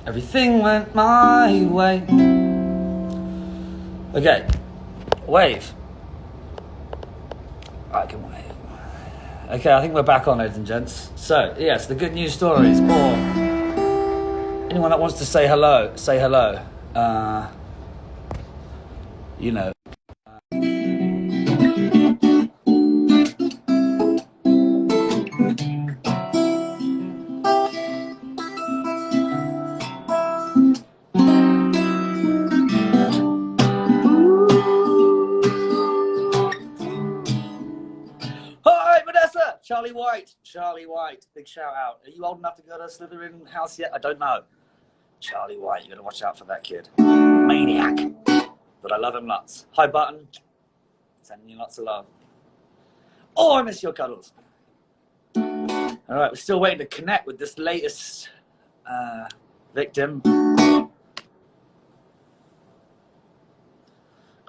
Everything went my way. Okay, wave. I can wave. Okay, I think we're back on, ladies and gents. So, yes, the good news stories, or anyone that wants to say hello, say hello. You know. Hi, Vanessa! Charlie White, big shout out. Are you old enough to go to Slytherin house yet? I don't know. Charlie White, you gotta watch out for that kid. Maniac. But I love him lots. Hi, Button. Sending you lots of love. Oh, I miss your cuddles. All right, we're still waiting to connect with this latest victim. Oh,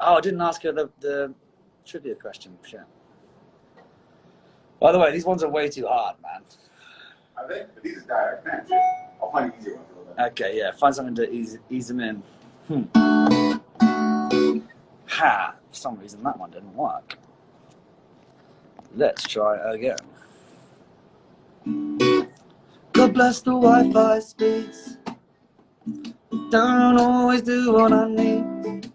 I didn't ask her the trivia question. Shit. By the way, these ones are way too hard, man. Are they? But these are direct match. I'll find an easier one for them. Okay, yeah, find something to ease them in. Ha! For some reason, that one didn't work. Let's try again. God bless the Wi-Fi speeds. It don't always do what I need.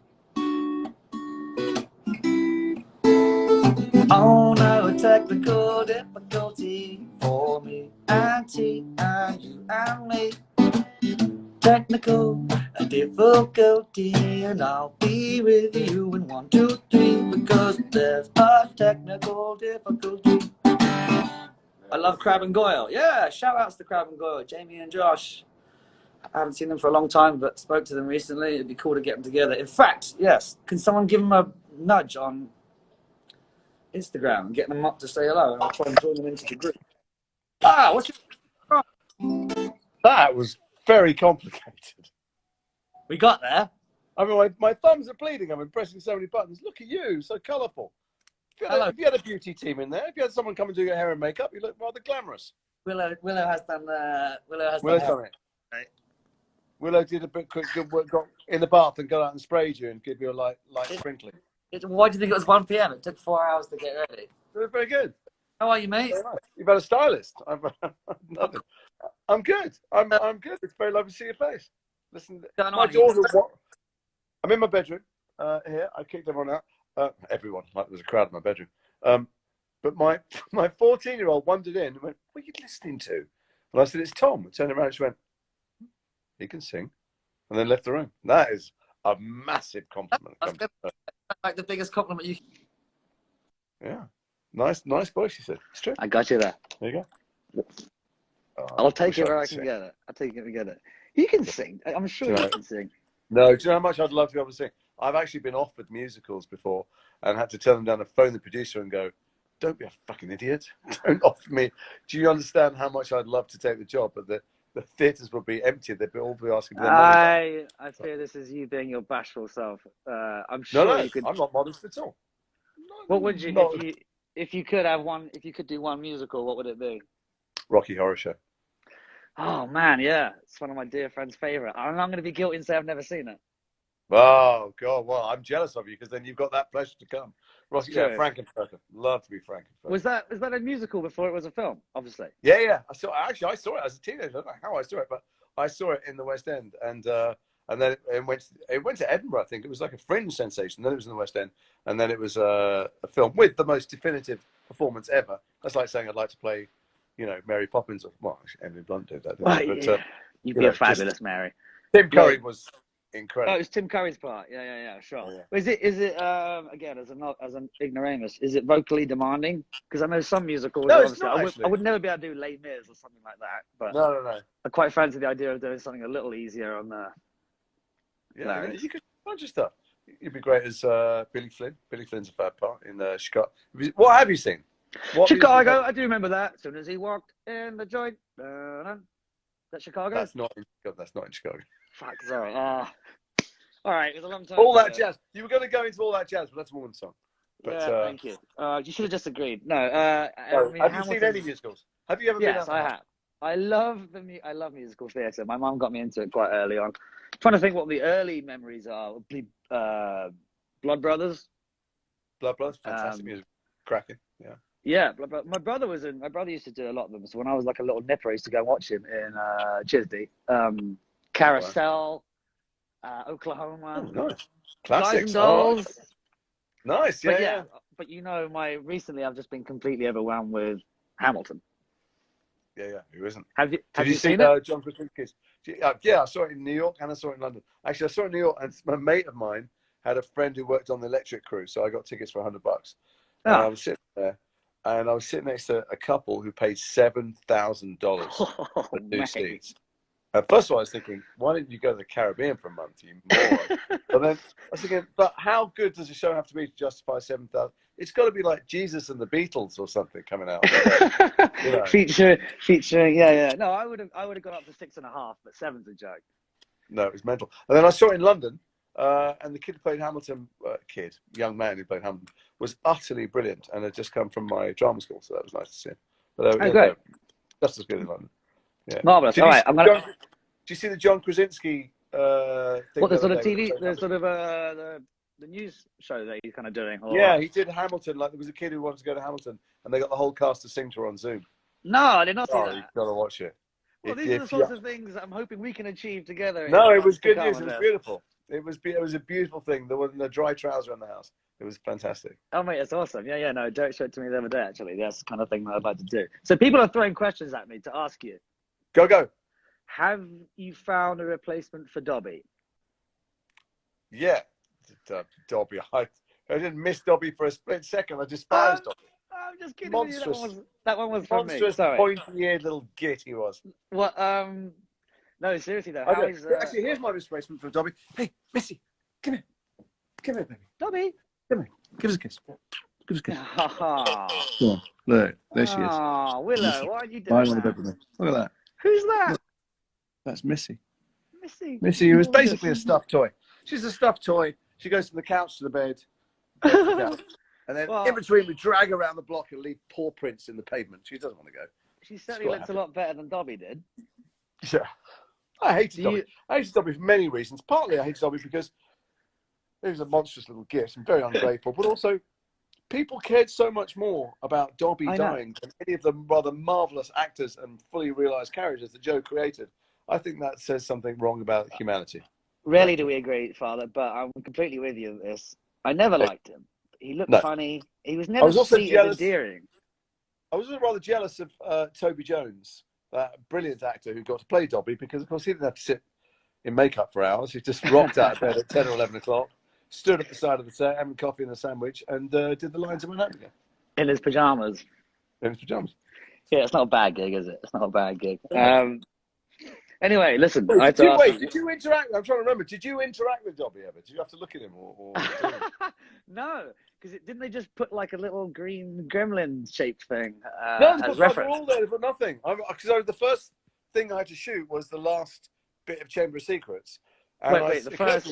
Oh no, technical difficulty for me and T and you and me. Technical difficulty, and I'll be with you in 1, 2, 3 because there's a technical difficulty. I love Crab and Goyle. Yeah, shout outs to Crab and Goyle, Jamie and Josh. I haven't seen them for a long time, but spoke to them recently. It'd be cool to get them together. In fact, yes, can someone give them a nudge on Instagram and get them up to say hello, and I'll try and join them into the group. Ah, what's your... That was very complicated. We got there. I mean, my thumbs are bleeding. I've been pressing so many buttons. Look at you, so colourful. If you had a beauty team in there, if you had someone come and do your hair and makeup, you look rather glamorous. Willow has done. Willow's done it. Right. Willow did a bit quick good work. Got in the bath and got out and sprayed you and give you a light sprinkling. Why do you think it was 1 p.m? It took 4 hours to get ready. It was very good. How are you, mate? Very nice. You've had a stylist. Nothing. I'm good. I'm good. It's very lovely to see your face. Listen, my daughter. I'm in my bedroom here. I kicked everyone out. Everyone, like there was a crowd in my bedroom. But my 14-year-old wandered in and went, "What are you listening to?" And I said, "It's Tom." I turned around and she went, "He can sing," and then left the room. That is a massive compliment. Like the biggest compliment you. Yeah, nice voice. She said, "It's true." I got you there. There you go. I'll take it where I can get it. I'll take it and get it. You can sing. I'm sure you can sing. No, do you know how much I'd love to be able to sing? I've actually been offered musicals before and had to turn them down and phone the producer and go, "Don't be a fucking idiot. Don't offer me." Do you understand how much I'd love to take the job? But the theatres would be empty. They'd all be asking for their money back. I fear this is you being your bashful self. I'm sure you could. I'm not modest at all. What would you, if you could have one? If you could do one musical, what would it be? Rocky Horror Show. Oh man, yeah, it's one of my dear friend's favorite. I'm going to be guilty and say I've never seen it. Oh God, well, I'm jealous of you because then you've got that pleasure to come. Rocky, yeah, Frankenfurter. Love to be Frankenfurter. Was that a musical before it was a film? Obviously. Yeah. I saw it as a teenager. I don't know how I saw it, but I saw it in the West End, and then it went to Edinburgh. I think it was like a fringe sensation. Then it was in the West End, and then it was a film with the most definitive performance ever. That's like saying I'd like to play, Mary Poppins, or actually Emily Blunt did that. But you'd be a fabulous Mary. Tim Curry was incredible. Oh, it was Tim Curry's part. Yeah, sure. Oh, yeah. Is it again as an ignoramus? Is it vocally demanding? Because I know some musicals. No, it's not, I would never be able to do Les Mis or something like that. But no. I quite fancy the idea of doing something a little easier on the. Yeah, you could bunch of stuff. You'd be great as Billy Flynn. Billy Flynn's a fab part in Chicago. What have you seen? Chicago. I do remember that. As soon as he walked in the joint. That Chicago? That's not in Chicago. Fuck, sorry. All right, it was a long time. All that jazz. You were going to go into all that jazz, but that's a woman's song. But, yeah, thank you. You should have just agreed. No. Have you seen any musicals? Have you ever been? Yes, I have. I love musical theatre. My mum got me into it quite early on. Trying to think what the early memories are. Blood Brothers. Blood Brothers, fantastic music, cracking. Yeah. Yeah, my brother used to do a lot of them. So when I was like a little nipper, I used to go and watch him in Chisney, Carousel, Oklahoma, Oh, nice. Guys Classics. and Dolls. Oh, nice. Yeah, But yeah. but recently I've just been completely overwhelmed with Hamilton. Yeah. Who isn't? Have you seen it? John Krasinski's? Yeah, I saw it in New York and I saw it in London. Actually, I saw it in New York, and a mate of mine had a friend who worked on the electric crew, so I got tickets for $100. And I was sitting there, and I was sitting next to a couple who paid $7,000 for 2 seats. First of all, I was thinking, why didn't you go to the Caribbean for a month, you moron? But then I was thinking, but how good does a show have to be to justify 7,000? It's got to be like Jesus and the Beatles or something coming out. You know. Featuring, yeah. No, I would have gone up to 6.5, but 7's a joke. No, it was mental. And then I saw it in London, and the kid who played Hamilton, young man who played Hamilton, was utterly brilliant, and had just come from my drama school, so that was nice to see him. But great. Just as good in London. Yeah. Marvelous. All right, Do you see the John Krasinski thing? What, the sort of TV, the sort of the news show that he's kind of doing? Or... Yeah, he did Hamilton. Like, there was a kid who wanted to go to Hamilton, and they got the whole cast to sing to her on Zoom. No, I did not see that. You've got to watch it. Well, these are the sorts of things I'm hoping we can achieve together. No, it was good news. It was beautiful. It was a beautiful thing. There wasn't a dry trouser in the house. It was fantastic. Oh, mate, that's awesome. Yeah, no, Derek showed it to me the other day, actually. That's the kind of thing that I'd like to do. So people are throwing questions at me to ask you. Go. Have you found a replacement for Dobby? Yeah. Dobby. I didn't miss Dobby for a split second. I despised Dobby. I'm just kidding. Monstrous. That one was from me. Monstrous, pointy-eared little git he was. What? No, seriously though. Actually, here's my replacement for Dobby. Hey, Missy, come here. Come here, baby. Dobby. Come here. Give us a kiss. Give us a kiss. Come on. Look, there she is. Oh, Willow, why are you doing that? Look at that. Who's that? Look, that's Missy. Missy, who was basically a stuffed toy. She's a stuffed toy. She goes from the couch to the bed. And then in between, we drag her around the block and leave paw prints in the pavement. She doesn't want to go. She certainly looks a lot better than Dobby did. Yeah. I hated Dobby. I hated Dobby for many reasons. Partly I hated Dobby because he was a monstrous little git and very ungrateful. But also, people cared so much more about Dobby dying than any of the rather marvellous actors and fully realised characters that Joe created. I think that says something wrong about humanity. Rarely do we agree, Father, but I'm completely with you on this. I never liked him. He looked funny. He was never sweet and endearing. I was also rather jealous of Toby Jones, that brilliant actor who got to play Dobby, because, of course, he didn't have to sit in makeup for hours. He just rocked out of bed at 10 or 11 o'clock, stood at the side of the set, having coffee and a sandwich, and did the lines and went home again. In his pyjamas. In his pyjamas. Yeah, it's not a bad gig, is it? It's not a bad gig. Anyway, listen. Did you interact? I'm trying to remember. Did you interact with Dobby ever? Did you have to look at him? Or No, because didn't they just put like a little green gremlin-shaped thing no, as reference? reference? All there for nothing. Because the first thing I had to shoot was the last bit of Chamber of Secrets. And Wait, the first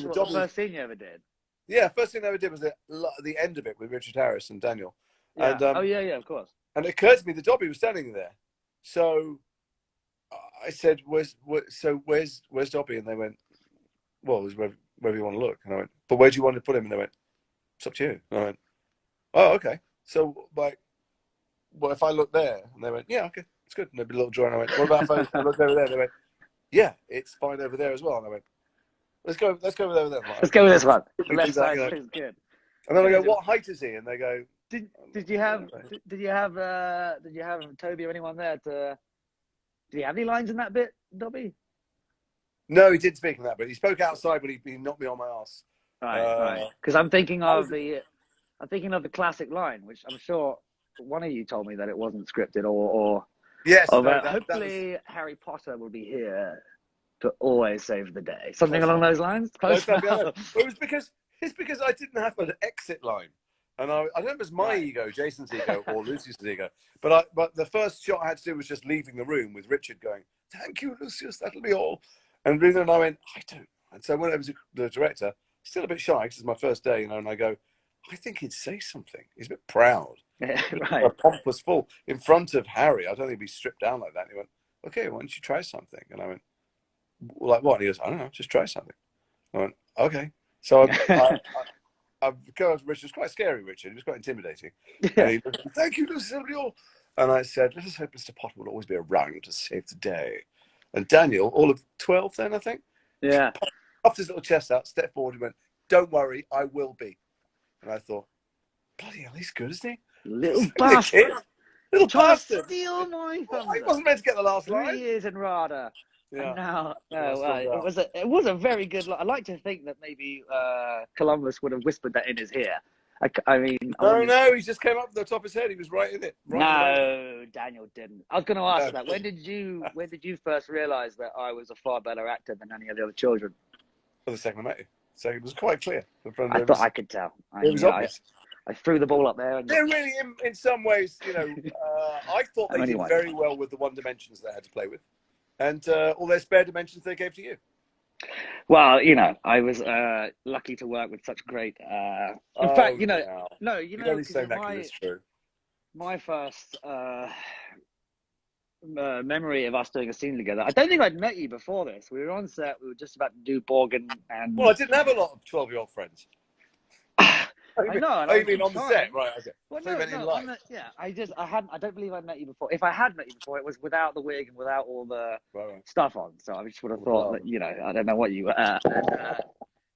scene you ever did? Yeah, first thing I ever did was the end of it with Richard Harris and Daniel. Yeah. And, yeah, of course. And it occurred to me that Dobby was standing there. So I said, where's Dobby? And they went, well, it's wherever you want to look. And I went, but where do you want to put him? And they went, it's up to you. And I went, oh, okay. So, like, well, if I look there? And they went, yeah, okay, it's good. And there'd be a little drawing. I went, what about if I look over there? And they went, yeah, it's fine over there as well. And I went, let's go over there then. Let's go with this one. The left side is good. And then I go, what height is he? And they go, did you have Toby or anyone there to? Did he have any lines in that bit, Dobby? No, he didn't speak in that bit. He spoke outside, but he knocked me on my ass. Right. Because I'm thinking of the classic line, which I'm sure one of you told me that it wasn't scripted, or yes. Hopefully, Harry Potter will be here to always save the day. Something along those lines. Close enough. It's because I didn't have an exit line. And I don't know if it was my ego, Jason's ego, or Lucius's ego. But the first shot I had to do was just leaving the room with Richard going, thank you, Lucius, that'll be all. And Rena and I went, I don't. And so I went over to the director, still a bit shy because it's my first day, and I go, I think he'd say something. He's a bit proud. Yeah, right. A pompous fool in front of Harry. I don't think he'd be stripped down like that. And he went, okay, why don't you try something? And I went, like what? And he goes, I don't know, just try something. I went, okay. So because Richard was quite scary, Richard. He was quite intimidating. And he goes, thank you, Lucius Malfoy. And I said, let us hope Mr. Potter will always be around to save the day. And Daniel, all of 12 then, I think, puffed his little chest out, stepped forward and went, don't worry, I will be. And I thought, bloody hell, he's good, isn't he? Little bastard. Little Trying bastard. to steal my thunder. He wasn't meant to get the last 3 line. years in RADA. Yeah. And now, it was a very good line. I like to think that maybe Columbus would have whispered that in his ear. I mean, No, he just came up with the top of his head. He was right in it. No, Daniel didn't. I was going to ask that. When did you first realise that I was a far better actor than any of the other children? Well, the second I met you. So it was quite clear. I thought I could tell. It was obvious. I threw the ball up there. And they're really, in some ways, you know, I thought they did very well with the one dimensions they had to play with. And all their spare dimensions they gave to you. Well, you know, I was lucky to work with such great. In fact, you know, it's true. My first memory of us doing a scene together. I don't think I'd met you before this. We were on set. We were just about to do Borgin, and well, I didn't have a lot of 12-year-old friends. I know. Oh, you mean on the set, right? Okay. Well, no, in life. I don't believe I'd met you before. If I had met you before, it was without the wig and without all the stuff on. So I just would have thought that, you know, I don't know what you were.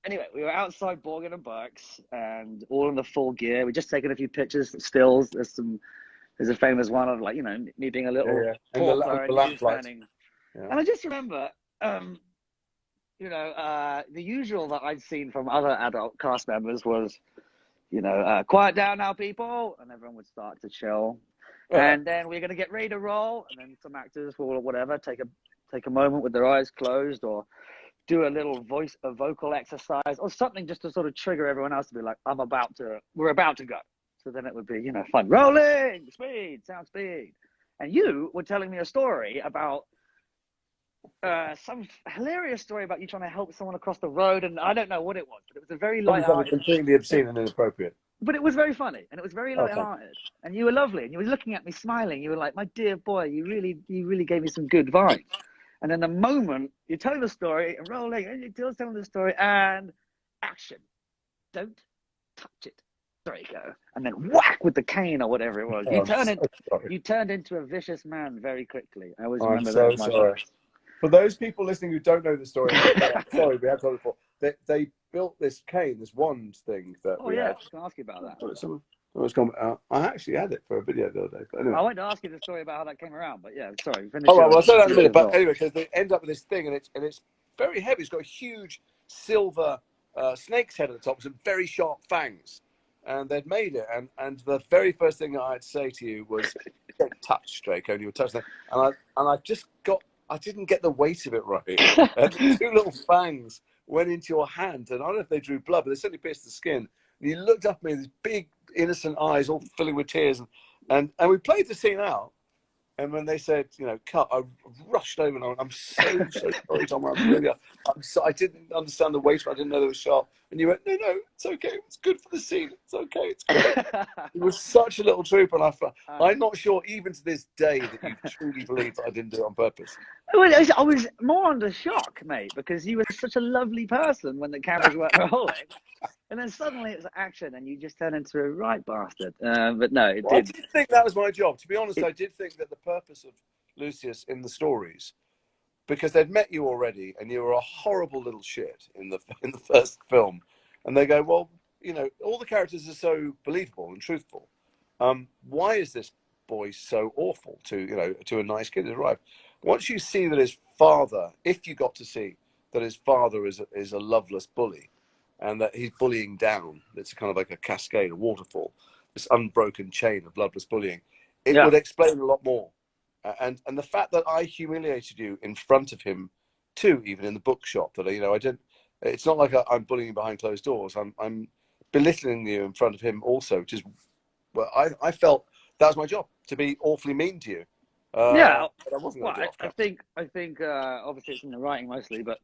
Anyway, we were outside Borgin and Burke's, and all in the full gear. We'd just taken a few pictures, stills. There's a famous one of, like, you know, me being a little pauper and you standing. Yeah. And I just remember, you know, the usual that I'd seen from other adult cast members was, you know, quiet down now, people, and everyone would start to chill. And then we're going to get ready to roll, and then some actors will, whatever, take a moment with their eyes closed, or do a little vocal exercise, or something just to sort of trigger everyone else to be like, we're about to go. So then it would be, you know, fun. Rolling, speed, sound speed. And you were telling me a story about some hilarious story about you trying to help someone across the road, and I don't know what it was, but it was a very light-hearted. Completely obscene and inappropriate. But it was very funny, and it was very light-hearted, and you were lovely, and you were looking at me smiling. You were like, "My dear boy, you really gave me some good vibes." And then the moment you're telling the story and rolling, and you're telling the story, and action, don't touch it. Sorry, go, and then whack with the cane or whatever it was. You turned into a vicious man very quickly. I always remember that. Sorry. For those people listening who don't know the story, sorry, we had told before. They built this cane, this wand thing that we had. I was going to ask you about that. I actually had it for a video the other day. But anyway. I wanted to ask you the story about how that came around, but yeah, sorry. Well, I'll say that in a minute. But anyway, because they end up with this thing, and it's very heavy. It's got a huge silver snake's head at the top, with some very sharp fangs. And they'd made it, and the very first thing that I'd say to you was, "Don't touch, Draco." And you were touching that, and I didn't get the weight of it right. And the two little fangs went into your hand, and I don't know if they drew blood, but they certainly pierced the skin. And you looked up at me with these big, innocent eyes, all filling with tears, and we played the scene out. And when they said, you know, cut, I rushed over and I'm so sorry, Tom. I didn't understand the weight, I didn't know they were sharp. And you went, no, it's okay. It's good for the scene. It's okay. It's good. It was such a little trooper, and I'm not sure, even to this day, that you truly believe that I didn't do it on purpose. I was more under shock, mate, because you were such a lovely person when the cameras weren't rolling. And then suddenly it's action, and you just turn into a right bastard. But no, I did think that was my job. To be honest, I did think that the purpose of Lucius in the stories, because they'd met you already, and you were a horrible little shit in the first film, and they go, well, you know, all the characters are so believable and truthful. Why is this boy so awful to a nice kid who's arrived? Once you see that his father, if you got to see that his father is a loveless bully, and that he's bullying down, it's kind of like a cascade, a waterfall, this unbroken chain of bloodless bullying, it would explain a lot more. And the fact that I humiliated you in front of him too, even in the bookshop, that, you know, I didn't, it's not like I'm bullying you behind closed doors. I'm belittling you in front of him also, which is, well, I felt that was my job, to be awfully mean to you. I think obviously it's in the writing mostly, but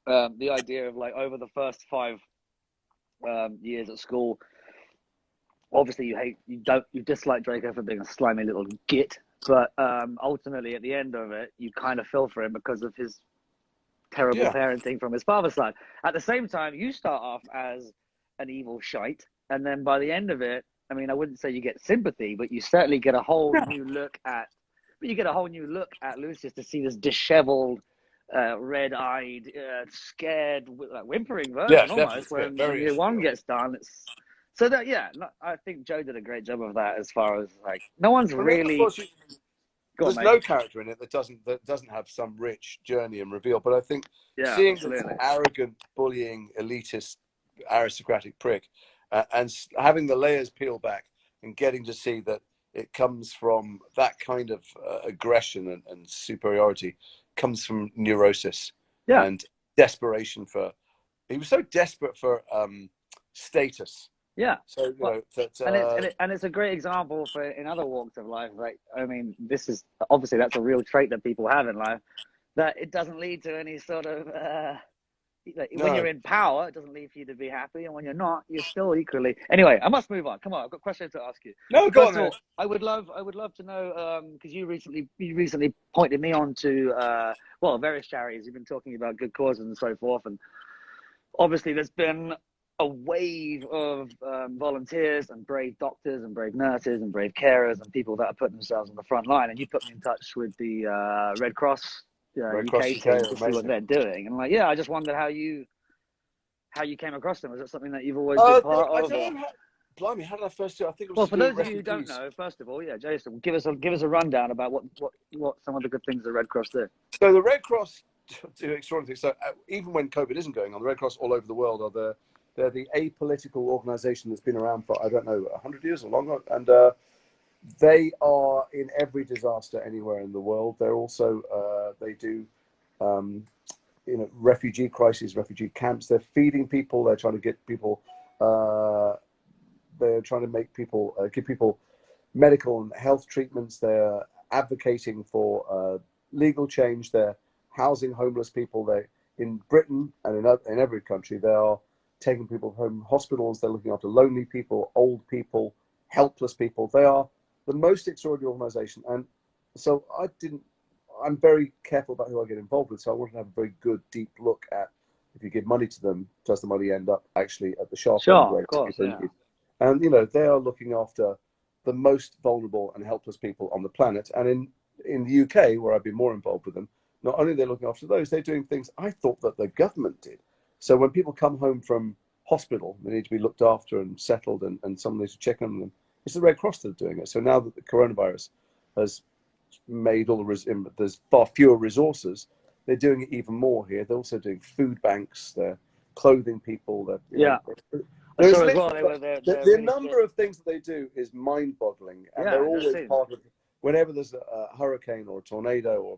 the idea of, like, over the first 5 years at school, obviously you dislike Draco for being a slimy little git, But ultimately, at the end of it, you kind of feel for him because of his terrible parenting from his father's side. At the same time, you start off as an evil shite, and then by the end of it, I mean, I wouldn't say you get sympathy, but you certainly get a whole new look at. But you get a whole new look at Lucius to see this disheveled, red-eyed, scared, like whimpering version almost when year one gets done. So that I think Joe did a great job of that as far as like no one's really. There's no character in it that doesn't have some rich journey and reveal. But I think seeing this arrogant, bullying, elitist, aristocratic prick, and having the layers peel back and getting to see that it comes from that kind of aggression and superiority comes from neurosis and desperation for. He was so desperate for status. Yeah. So you know that, and it's a great example for in other walks of life. Like, I mean, this is obviously that's a real trait that people have in life. That it doesn't lead to any sort of when you're in power, it doesn't lead for you to be happy, and when you're not, you're still equally. Anyway, I must move on. Come on, I've got questions to ask you. No, go on. All, I would love to know because you recently pointed me on to various charities. You've been talking about good causes and so forth, and obviously there's been a wave of volunteers and brave doctors and brave nurses and brave carers and people that are putting themselves on the front line. And you put me in touch with the Red Cross UK team to see what they're doing. And like, I just wondered how you came across them. Is it something that you've always been part of? Blimey, how did I first do it? I think it was well, for those of you who don't know, first of all, Jason, give us a rundown about what some of the good things the Red Cross do. So the Red Cross do extraordinary things. So even when COVID isn't going on, the Red Cross all over the world they're the apolitical organisation that's been around for, I don't know, 100 years or longer. And they are in every disaster anywhere in the world. They're also, they do, refugee crises, refugee camps. They're feeding people. They're trying to get people, they're trying to make people, give people medical and health treatments. They're advocating for legal change. They're housing homeless people. They, in Britain and in every country, they are taking people from hospitals. They're looking after lonely people, old people, helpless people. They are the most extraordinary organisation. And so I'm very careful about who I get involved with. So I want to have a very good, deep look at, if you give money to them, does the money end up actually at the sharp end? Of course, And, they are looking after the most vulnerable and helpless people on the planet. And in the UK, where I've been more involved with them, not only are they looking after those, they're doing things I thought that the government did. So when people come home from hospital, they need to be looked after and settled, and someone needs to check on them. It's the Red Cross that are doing it. So now that the coronavirus has made there's far fewer resources, they're doing it even more here. They're also doing food banks. They're clothing people. The number of things that they do is mind-boggling, and they're always part of. Whenever there's a hurricane or a tornado, or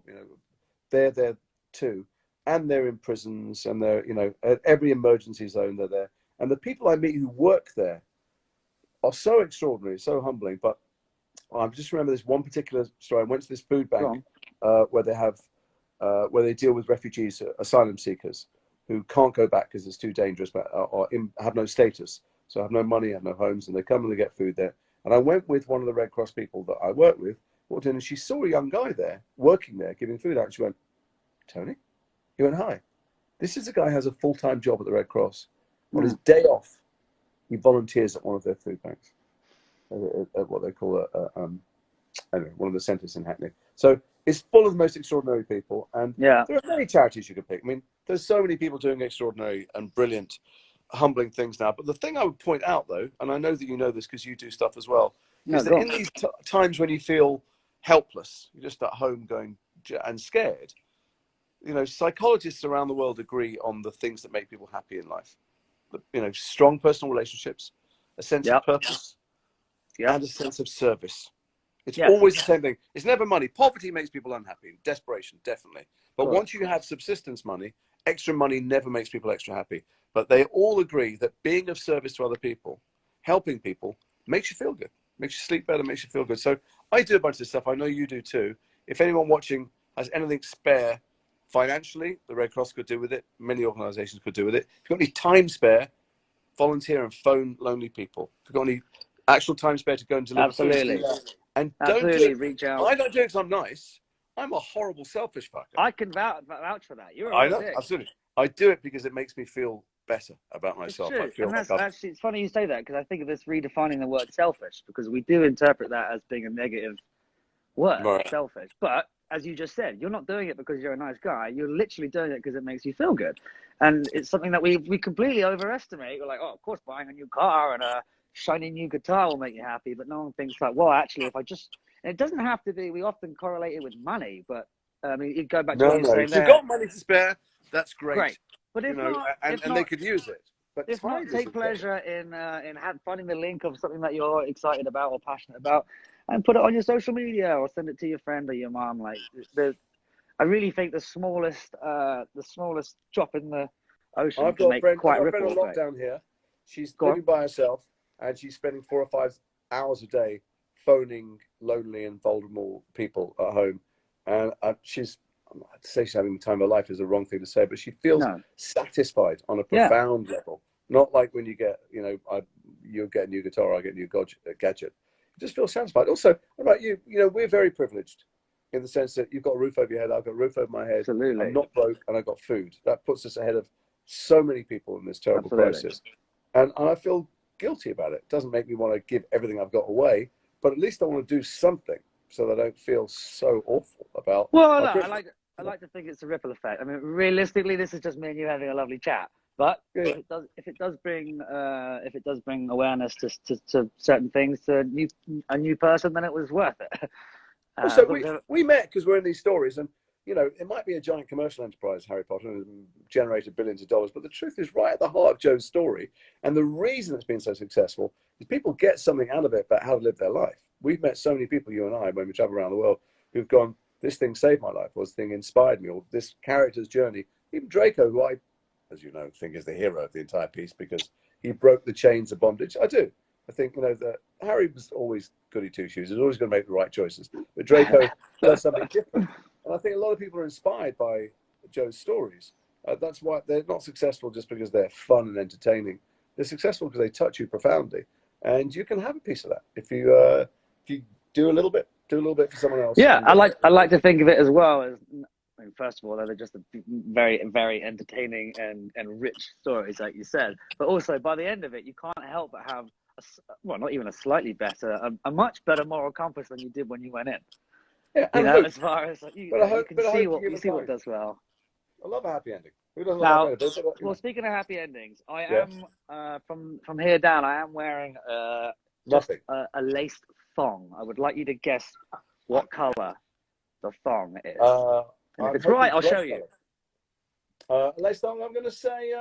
they're there too. And they're in prisons, and they're, at every emergency zone, they're there. And the people I meet who work there are so extraordinary, so humbling. But I just remember this one particular story. I went to this food bank where they deal with refugees, asylum seekers, who can't go back because it's too dangerous, but have no status, so have no money, have no homes, and they come and they get food there. And I went with one of the Red Cross people that I work with, walked in, and she saw a young guy there, working there, giving food out. She went, "Tony?" He went, "Hi, this is a guy who has a full-time job at the Red Cross. On his day off, he volunteers at one of their food banks, at what they call one of the centres in Hackney." So it's full of the most extraordinary people. And there are many charities you could pick. I mean, there's so many people doing extraordinary and brilliant, humbling things now. But the thing I would point out, though, and I know that you know this because you do stuff as well, is that in these times when you feel helpless, you're just at home going and scared, psychologists around the world agree on the things that make people happy in life. Strong personal relationships, a sense of purpose, and a sense of service. It's always the same thing. It's never money. Poverty makes people unhappy. Desperation, definitely. But once you have subsistence money, extra money never makes people extra happy. But they all agree that being of service to other people, helping people, makes you feel good, makes you sleep better, makes you feel good. So I do a bunch of stuff. I know you do too. If anyone watching has anything spare financially, the Red Cross could do with it. Many organisations could do with it. If you've got any time spare, volunteer and phone lonely people. If you've got any actual time spare to go and deliver food. Absolutely. And Absolutely, reach out. I don't do it because I'm nice. I'm a horrible, selfish fucker. I can vouch for that. You're a I real know, dick. absolutely. I do it because it makes me feel better about myself. It's true. I feel and that's like actually, it's funny you say that, because I think of this redefining the word selfish, because we do interpret that as being a negative word, right. selfish. But as you just said, you're not doing it because you're a nice guy. You're literally doing it because it makes you feel good. And it's something that we completely overestimate. We're like, oh, of course, buying a new car and a shiny new guitar will make you happy. But no one thinks like, well, actually, if I just, and it doesn't have to be, we often correlate it with money, but I mean, you go back to what you're saying if there. you've got money to spare, that's great. But if not, and they could use it. But if not, take pleasure in finding the link of something that you're excited about or passionate about, and put it on your social media or send it to your friend or your mom. Like, I really think the smallest drop in the ocean I've can got make a friend, quite I've got a ripple friend on effect. lockdown here. She's living by herself, and she's spending 4 or 5 hours a day phoning lonely and vulnerable people at home. And I'd say she's having the time of her life is the wrong thing to say, but she feels satisfied on a profound level. Not like when you get, you'll get a new guitar, I get a new gadget. You just feel satisfied. Also, what about you? We're very privileged in the sense that you've got a roof over your head, I've got a roof over my head. Absolutely. I'm not broke, and I've got food. That puts us ahead of so many people in this terrible crisis. And I feel guilty about it. It doesn't make me want to give everything I've got away, but at least I want to do something so that I don't feel so awful about. Well, I like to think it's a ripple effect. I mean, realistically, this is just me and you having a lovely chat. But if it does bring awareness to certain things to a new person, then it was worth it. Also, we met because we're in these stories, and it might be a giant commercial enterprise, Harry Potter, and generated billions of dollars, but the truth is right at the heart of Joe's story. And the reason it's been so successful is people get something out of it about how to live their life. We've met so many people, you and I, when we travel around the world, who've gone, this thing saved my life, or this thing inspired me, or this character's journey. Even Draco, who I, as you know, think is the hero of the entire piece because he broke the chains of bondage. I do. I think, that Harry was always goody two-shoes. He was always going to make the right choices. But Draco does something different. And I think a lot of people are inspired by Joe's stories. That's why they're not successful just because they're fun and entertaining. They're successful because they touch you profoundly. And you can have a piece of that if you do a little bit for someone else. Yeah, I like to think of it as well as, first of all, they're just a very, very entertaining and rich stories, like you said. But also, by the end of it, you can't help but have, not even a slightly better, a much better moral compass than you did when you went in. Yeah, as far as you can see what does well. I love a happy ending. Who doesn't love happy endings? Well, speaking of happy endings, I am from here down. I am wearing a laced thong. I would like you to guess what color the thong is. And if it's right, I'll show you. Laced thong. I'm going to say.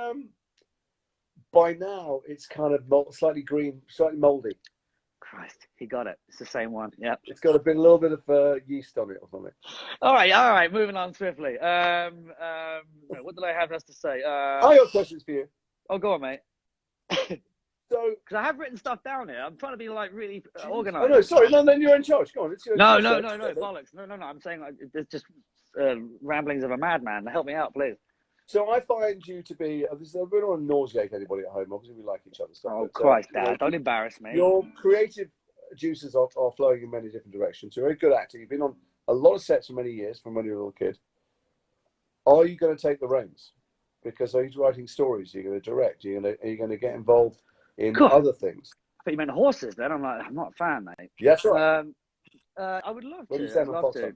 By now, it's kind of slightly green, slightly mouldy. Christ, he got it. It's the same one. Yeah. It's got a little bit of yeast on it or something. All right. Moving on swiftly. What did I have else to say? I got questions for you. Oh, go on, mate. So, because I have written stuff down here. I'm trying to be like really organized. Oh no, sorry. No, then you're in charge. Go on. It's your no, bollocks. No. I'm saying like it's just ramblings of a madman. Help me out, please. So I find you to be. We don't want to nauseate anybody at home. Obviously, we like each other. Oh, Christ, Dad! Don't embarrass me. Your creative juices are flowing in many different directions. You're a very good actor. You've been on a lot of sets for many years, from when you were a little kid. Are you going to take the reins? Because are you writing stories? Are you going to direct? Are you going to get involved in other things? I thought you meant horses. Then I'm not a fan, mate. Yes, right. I would love to. I'd love to.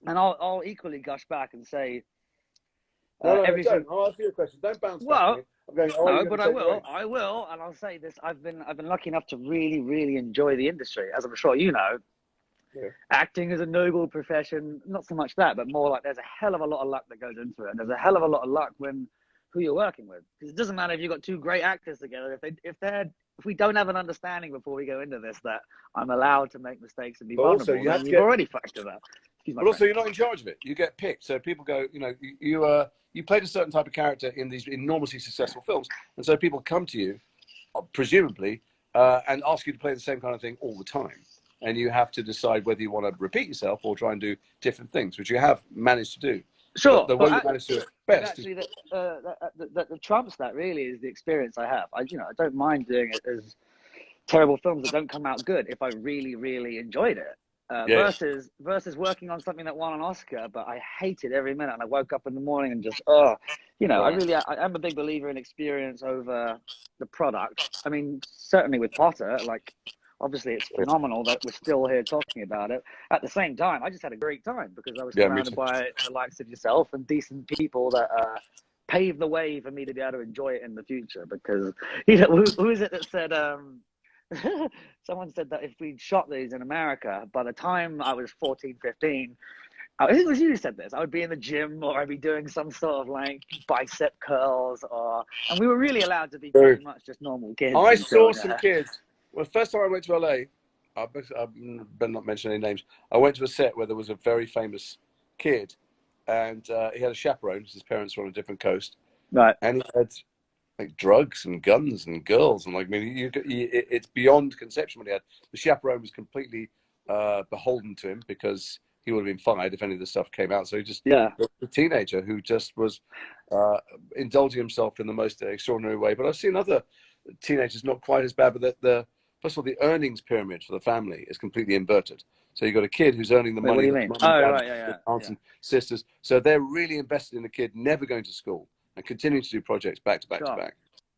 And I'll equally gush back and say. No, don't. I'll ask you a question. Don't bounce back. I'm going, but I will, and I'll say this: I've been lucky enough to really, really enjoy the industry, as I'm sure you know. Yeah. Acting is a noble profession. Not so much that, but more like there's a hell of a lot of luck that goes into it, and there's a hell of a lot of luck when who you're working with. Because it doesn't matter if you've got two great actors together. If we don't have an understanding before we go into this that I'm allowed to make mistakes and be vulnerable, then you've already fucked it up. But also, you're not in charge of it. You get picked. So people go, you played a certain type of character in these enormously successful films. And so people come to you, presumably, and ask you to play the same kind of thing all the time. And you have to decide whether you want to repeat yourself or try and do different things, which you have managed to do. Sure. The way you managed to do it best. Actually, that trumps that really is the experience I have. I don't mind doing it as terrible films that don't come out good if I really, really enjoyed it. Versus working on something that won an Oscar, but I hated every minute, and I woke up in the morning and just, you know, I'm a big believer in experience over the product. I mean, certainly with Potter, like, obviously it's phenomenal that we're still here talking about it. At the same time, I just had a great time because I was surrounded by the likes of yourself and decent people that paved the way for me to be able to enjoy it in the future. Because, you know, who is it that said, someone said that if we'd shot these in America, by the time I was 14, 15, I think it was you who said this, I would be in the gym or I'd be doing some sort of like bicep curls, and we were really allowed to be pretty much just normal kids. I saw some kids. Well, first time I went to LA, I better not mention any names. I went to a set where there was a very famous kid, and he had a chaperone because his parents were on a different coast. Right. And he had like drugs and guns and girls, and like, I mean, it's beyond conception what he had. The chaperone was completely beholden to him because he would have been fired if any of the stuff came out. So he just, a teenager who just was indulging himself in the most extraordinary way. But I've seen other teenagers not quite as bad, but first of all, the earnings pyramid for the family is completely inverted. So you've got a kid who's earning the money. What do you mean? Aunts and sisters. So they're really invested in the kid never going to school and continuing to do projects back to back to back.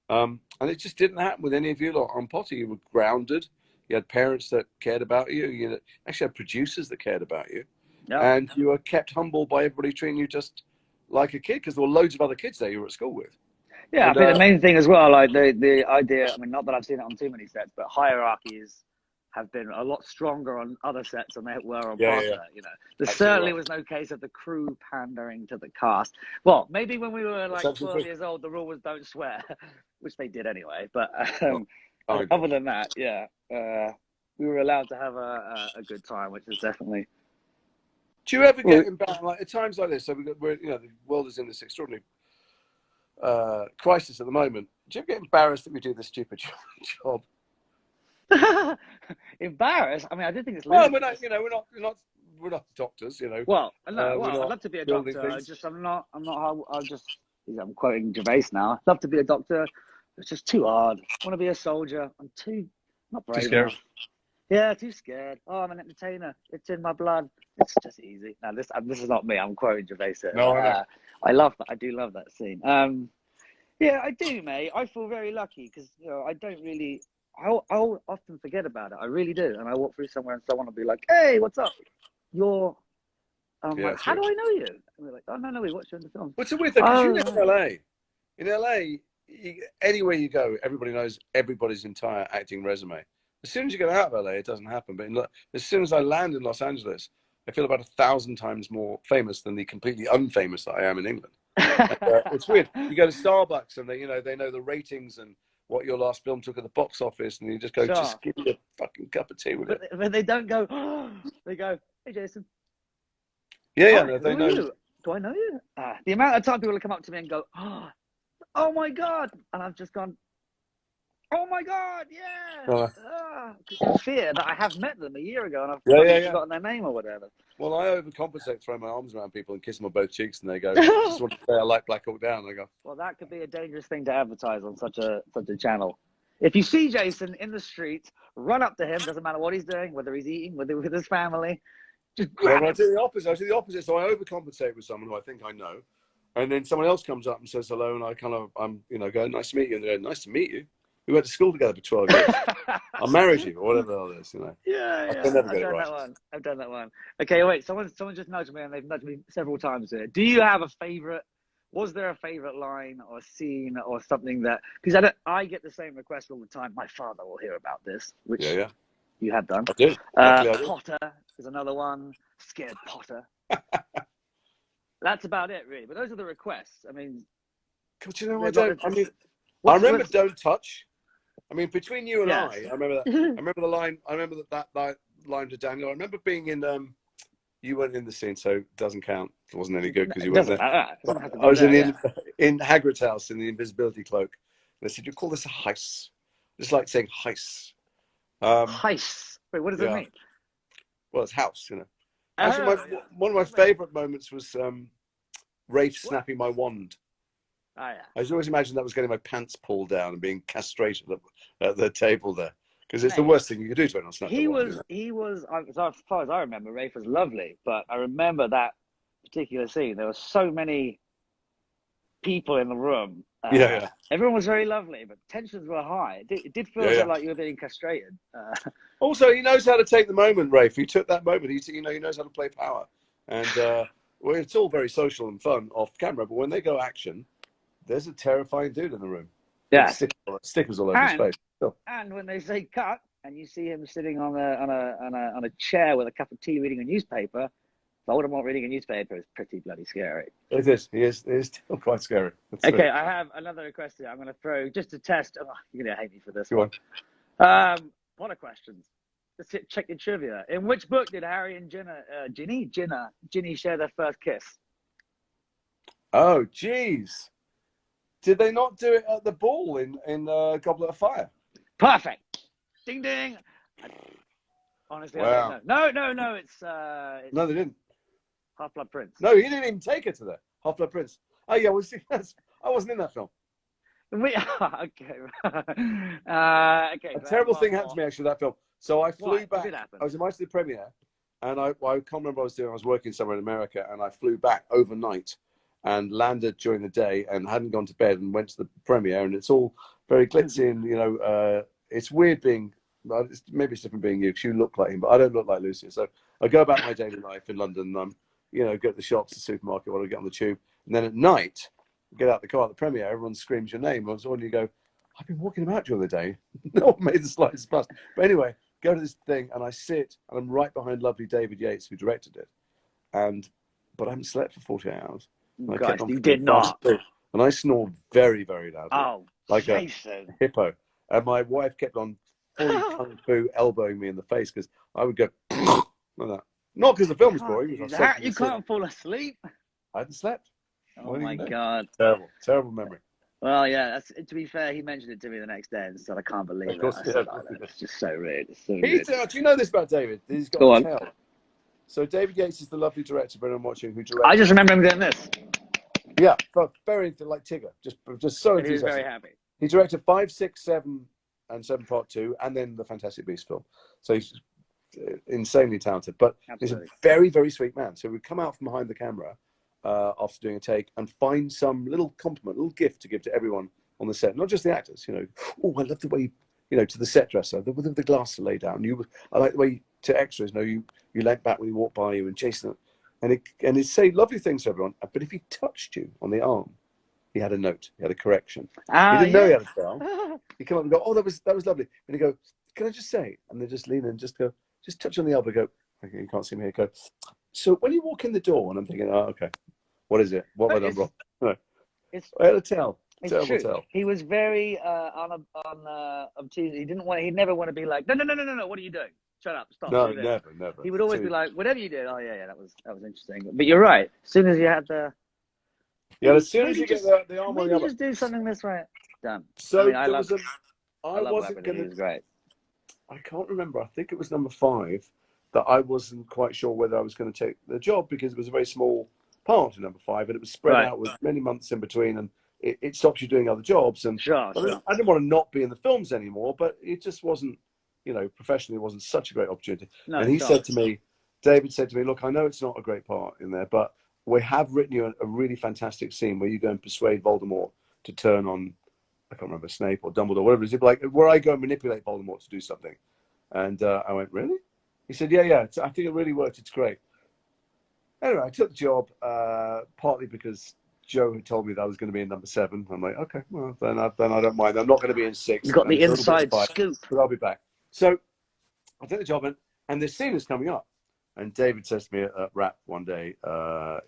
And it just didn't happen with any of you lot on Potter. You were grounded. You had parents that cared about you. You actually had producers that cared about you. And you were kept humble by everybody treating you just like a kid because there were loads of other kids there you were at school with. Yeah, and I think the main thing as well, like the idea, I mean, not that I've seen it on too many sets, but hierarchies have been a lot stronger on other sets than they were on Potter. You know, there certainly was no case of the crew pandering to the cast. Well, maybe when we were like 12 years old, the rule was don't swear, which they did anyway. But other than that, we were allowed to have a good time, which is definitely. Do you ever get embarrassed, like at times like this? So we're, you know, the world is in this extraordinary crisis at the moment. Do you ever get embarrassed that we do this stupid job? Embarrassed? I mean, I do think it's. Well, we're not. You know, we're not doctors. You know. Well, no. Well, I'd love to be a doctor. I'm quoting Gervais now. I'd love to be a doctor. It's just too hard. I want to be a soldier. I'm not brave enough. Yeah, too scared. Oh, I'm an entertainer. It's in my blood. It's just easy. Now, this is not me. I'm quoting Gervais. No, I love that. I do love that scene. Yeah, I do, mate. I feel very lucky because, you know, I don't really. I'll often forget about it. I really do. And I walk through somewhere and someone will be like, "Hey, what's up? I'm like, how do I know you?" And we're like, "Oh, no, we watched you in the film." What's the weird thing? Because you live in LA. In LA, anywhere you go, everybody knows everybody's entire acting resume. As soon as you get out of LA, it doesn't happen. But as soon as I land in Los Angeles, I feel about 1,000 times more famous than the completely unfamous that I am in England. It's weird. You go to Starbucks and they know the ratings and what your last film took at the box office, and you just go, just give me a fucking cup of tea with it. But they don't go, they go, "Hey, Jason." Yeah, they know. Do I know you? The amount of time people will come up to me and go, "Oh my God," and I've just gone, "Oh my God, yeah!" In fear that I have met them a year ago and I've forgotten their name or whatever. Well, I overcompensate, throw my arms around people and kiss them on both cheeks, and they go, "Just want to say I like Black Hawk Down." And I go, "Well, that could be a dangerous thing to advertise on such a channel." If you see Jason in the street, run up to him. Doesn't matter what he's doing, whether he's eating, whether with his family. Just grab him. I do the opposite. So I overcompensate with someone who I think I know, and then someone else comes up and says hello, and I'm go, "Nice to meet you," and they go, "Nice to meet you. We went to school together for 12 years. I married you," or whatever the hell it is, you know. Yeah. I've done that one. Okay, wait. Someone just nudged me, and they've nudged me several times here. Do you have a favorite? Was there a favorite line or scene or something that? Because I get the same request all the time. My father will hear about this, which you have done. I do. Potter is another one. Scared Potter. That's about it, really. But those are the requests. I mean, God, you know, I remember "Don't Touch." I mean, between you and I remember that. I remember the line. I remember that line to Daniel. I remember being in. You weren't in the scene, so it doesn't count. It wasn't any good because you weren't there. I was in Hagrid's house in the invisibility cloak. And they said, "You call this a heist?" Just like saying heist. Heist. Wait, what does it mean? Well, it's house, you know. Actually, one of my favourite moments was Rafe snapping my wand. Oh, yeah. I always imagined that was getting my pants pulled down and being castrated at the table there. Because it's the worst thing you could do to anyone. He was, as far as I remember, Rafe was lovely. But I remember that particular scene. There were so many people in the room. Everyone was very lovely, but tensions were high. It did feel like you were being castrated. Also, he knows how to take the moment, Rafe. He took that moment. He knows how to play power. And well, it's all very social and fun off camera, but when they go action, there's a terrifying dude in the room. Yeah, stickers all over his face. And when they say cut, and you see him sitting on a chair with a cup of tea, reading a newspaper. Voldemort reading a newspaper is pretty bloody scary. It is. It is still quite scary. Okay, I have another question. I'm going to throw just to test. Oh, you're going to hate me for this. Go on. What are questions? Let's check your trivia. In which book did Harry and Ginny share their first kiss? Oh, jeez. Did they not do it at the ball in Goblet of Fire? Perfect. Ding ding. Honestly, wow. I don't know. No. It's no, they didn't. Half-Blood Prince. No, he didn't even take her to there. Half-Blood Prince. Oh yeah, I wasn't in that film. Okay. A terrible thing happened to me actually that film. So I flew back. I was invited to the premiere, and I can't remember what I was doing. I was working somewhere in America, and I flew back overnight and landed during the day and hadn't gone to bed and went to the premiere. And it's all very glitzy and it's weird being. Maybe it's different being you because you look like him, but I don't look like Lucius. So I go about my daily life in London. And I'm, go to the shops, the supermarket, when I get on the tube, and then at night, get out the car at the premiere. Everyone screams your name, and you go, "I've been walking about during the day. No one made the slightest fuss." But anyway, go to this thing, and I sit, and I'm right behind lovely David Yates, who directed it, but I haven't slept for 48 hours. Gosh, you did not. And I snored very, very loudly, like Jason. a hippo. And my wife kept on fully kung fu elbowing me in the face because I would go like that. Not because the film was boring. You can't fall asleep. I hadn't slept. Oh my God! Terrible memory. Well, yeah. To be fair, he mentioned it to me the next day and said, "I can't believe it." It's just so rude. It's so rude. Do you know this about David? He's got a tail. So David Yates is the lovely director, but I'm watching who directed. I just remember him doing this. Yeah, but very like Tigger, just so enthusiastic. He was very happy. He directed 5, 6, 7, and 7 Part 2, and then the Fantastic Beasts film. So he's insanely talented, but he's a very, very sweet man. So we come out from behind the camera after doing a take and find some little compliment, little gift to give to everyone on the set, not just the actors. Oh, I love the way to the set dresser, the glasses laid down. I like the way to extras. You leant back when he walked by you, and Jason. And he'd say lovely things to everyone, but if he touched you on the arm, he had a note, he had a correction. He didn't know he had a spell. He'd come up and go, "Oh, that was lovely." And he'd go, "Can I just say?" And they just lean in and just go, just touch on the elbow, go, "Okay, you can't see me here." Go, "So when you walk in the door," and I'm thinking, "Oh, okay, what is it? What have I done wrong?" No. I had a terrible tell. He was very obtuse. He'd never want to be like, no, what are you doing? Shut up, stop. No, never. He would always be like, whatever you did. Oh yeah, that was interesting. But you're right. As soon as you had the as soon as you get the arm on the other, just do something this way. Done. So I wasn't going to. It was great. I can't remember. I think it was number 5 that I wasn't quite sure whether I was going to take the job because it was a very small part in number 5, and it was spread out with many months in between, and it stops you doing other jobs. And sure. I didn't want to not be in the films anymore, but it just wasn't. Professionally, it wasn't such a great opportunity. No, and David said to me, "Look, I know it's not a great part in there, but we have written you a really fantastic scene where you go and persuade Voldemort to turn on, I can't remember, Snape or Dumbledore, whatever it is, like where I go and manipulate Voldemort to do something." And I went, "Really?" He said, yeah, I think it really worked. It's great. Anyway, I took the job partly because Joe had told me that I was going to be in number 7. I'm like, okay, well, then I don't mind. I'm not going to be in 6. You've got the inside scoop. But I'll be back. So I took the job, and this scene is coming up. And David says to me at Rap one day, we're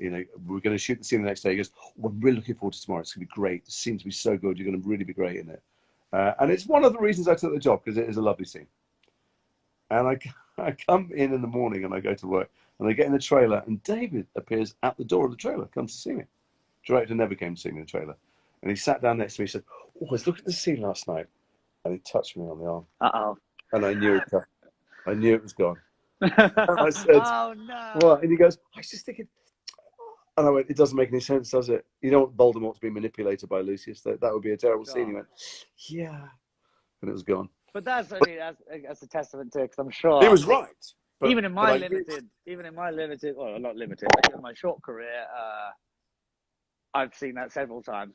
going to shoot the scene the next day. He goes, "Well, I'm really looking forward to tomorrow. It's going to be great. The scene's going to be so good. You're going to really be great in it." And it's one of the reasons I took the job, because it is a lovely scene. And I come in the morning and I go to work, and I get in the trailer, and David appears at the door of the trailer, comes to see me. Director never came to see me in the trailer. And he sat down next to me. He said, "Oh, I was looking at the scene last night." And he touched me on the arm. Uh-oh. And I knew it was gone. And I said, "Oh, no." "What?" And he goes, "I was just thinking," and I went, "It doesn't make any sense, does it? You don't want Voldemort to be manipulated by Lucius. That would be a terrible scene." He went, "Yeah." And it was gone. But that's, I mean, that's a testament to, because I'm sure he was right. But, even in my limited, well, not limited, but even in my short career, I've seen that several times.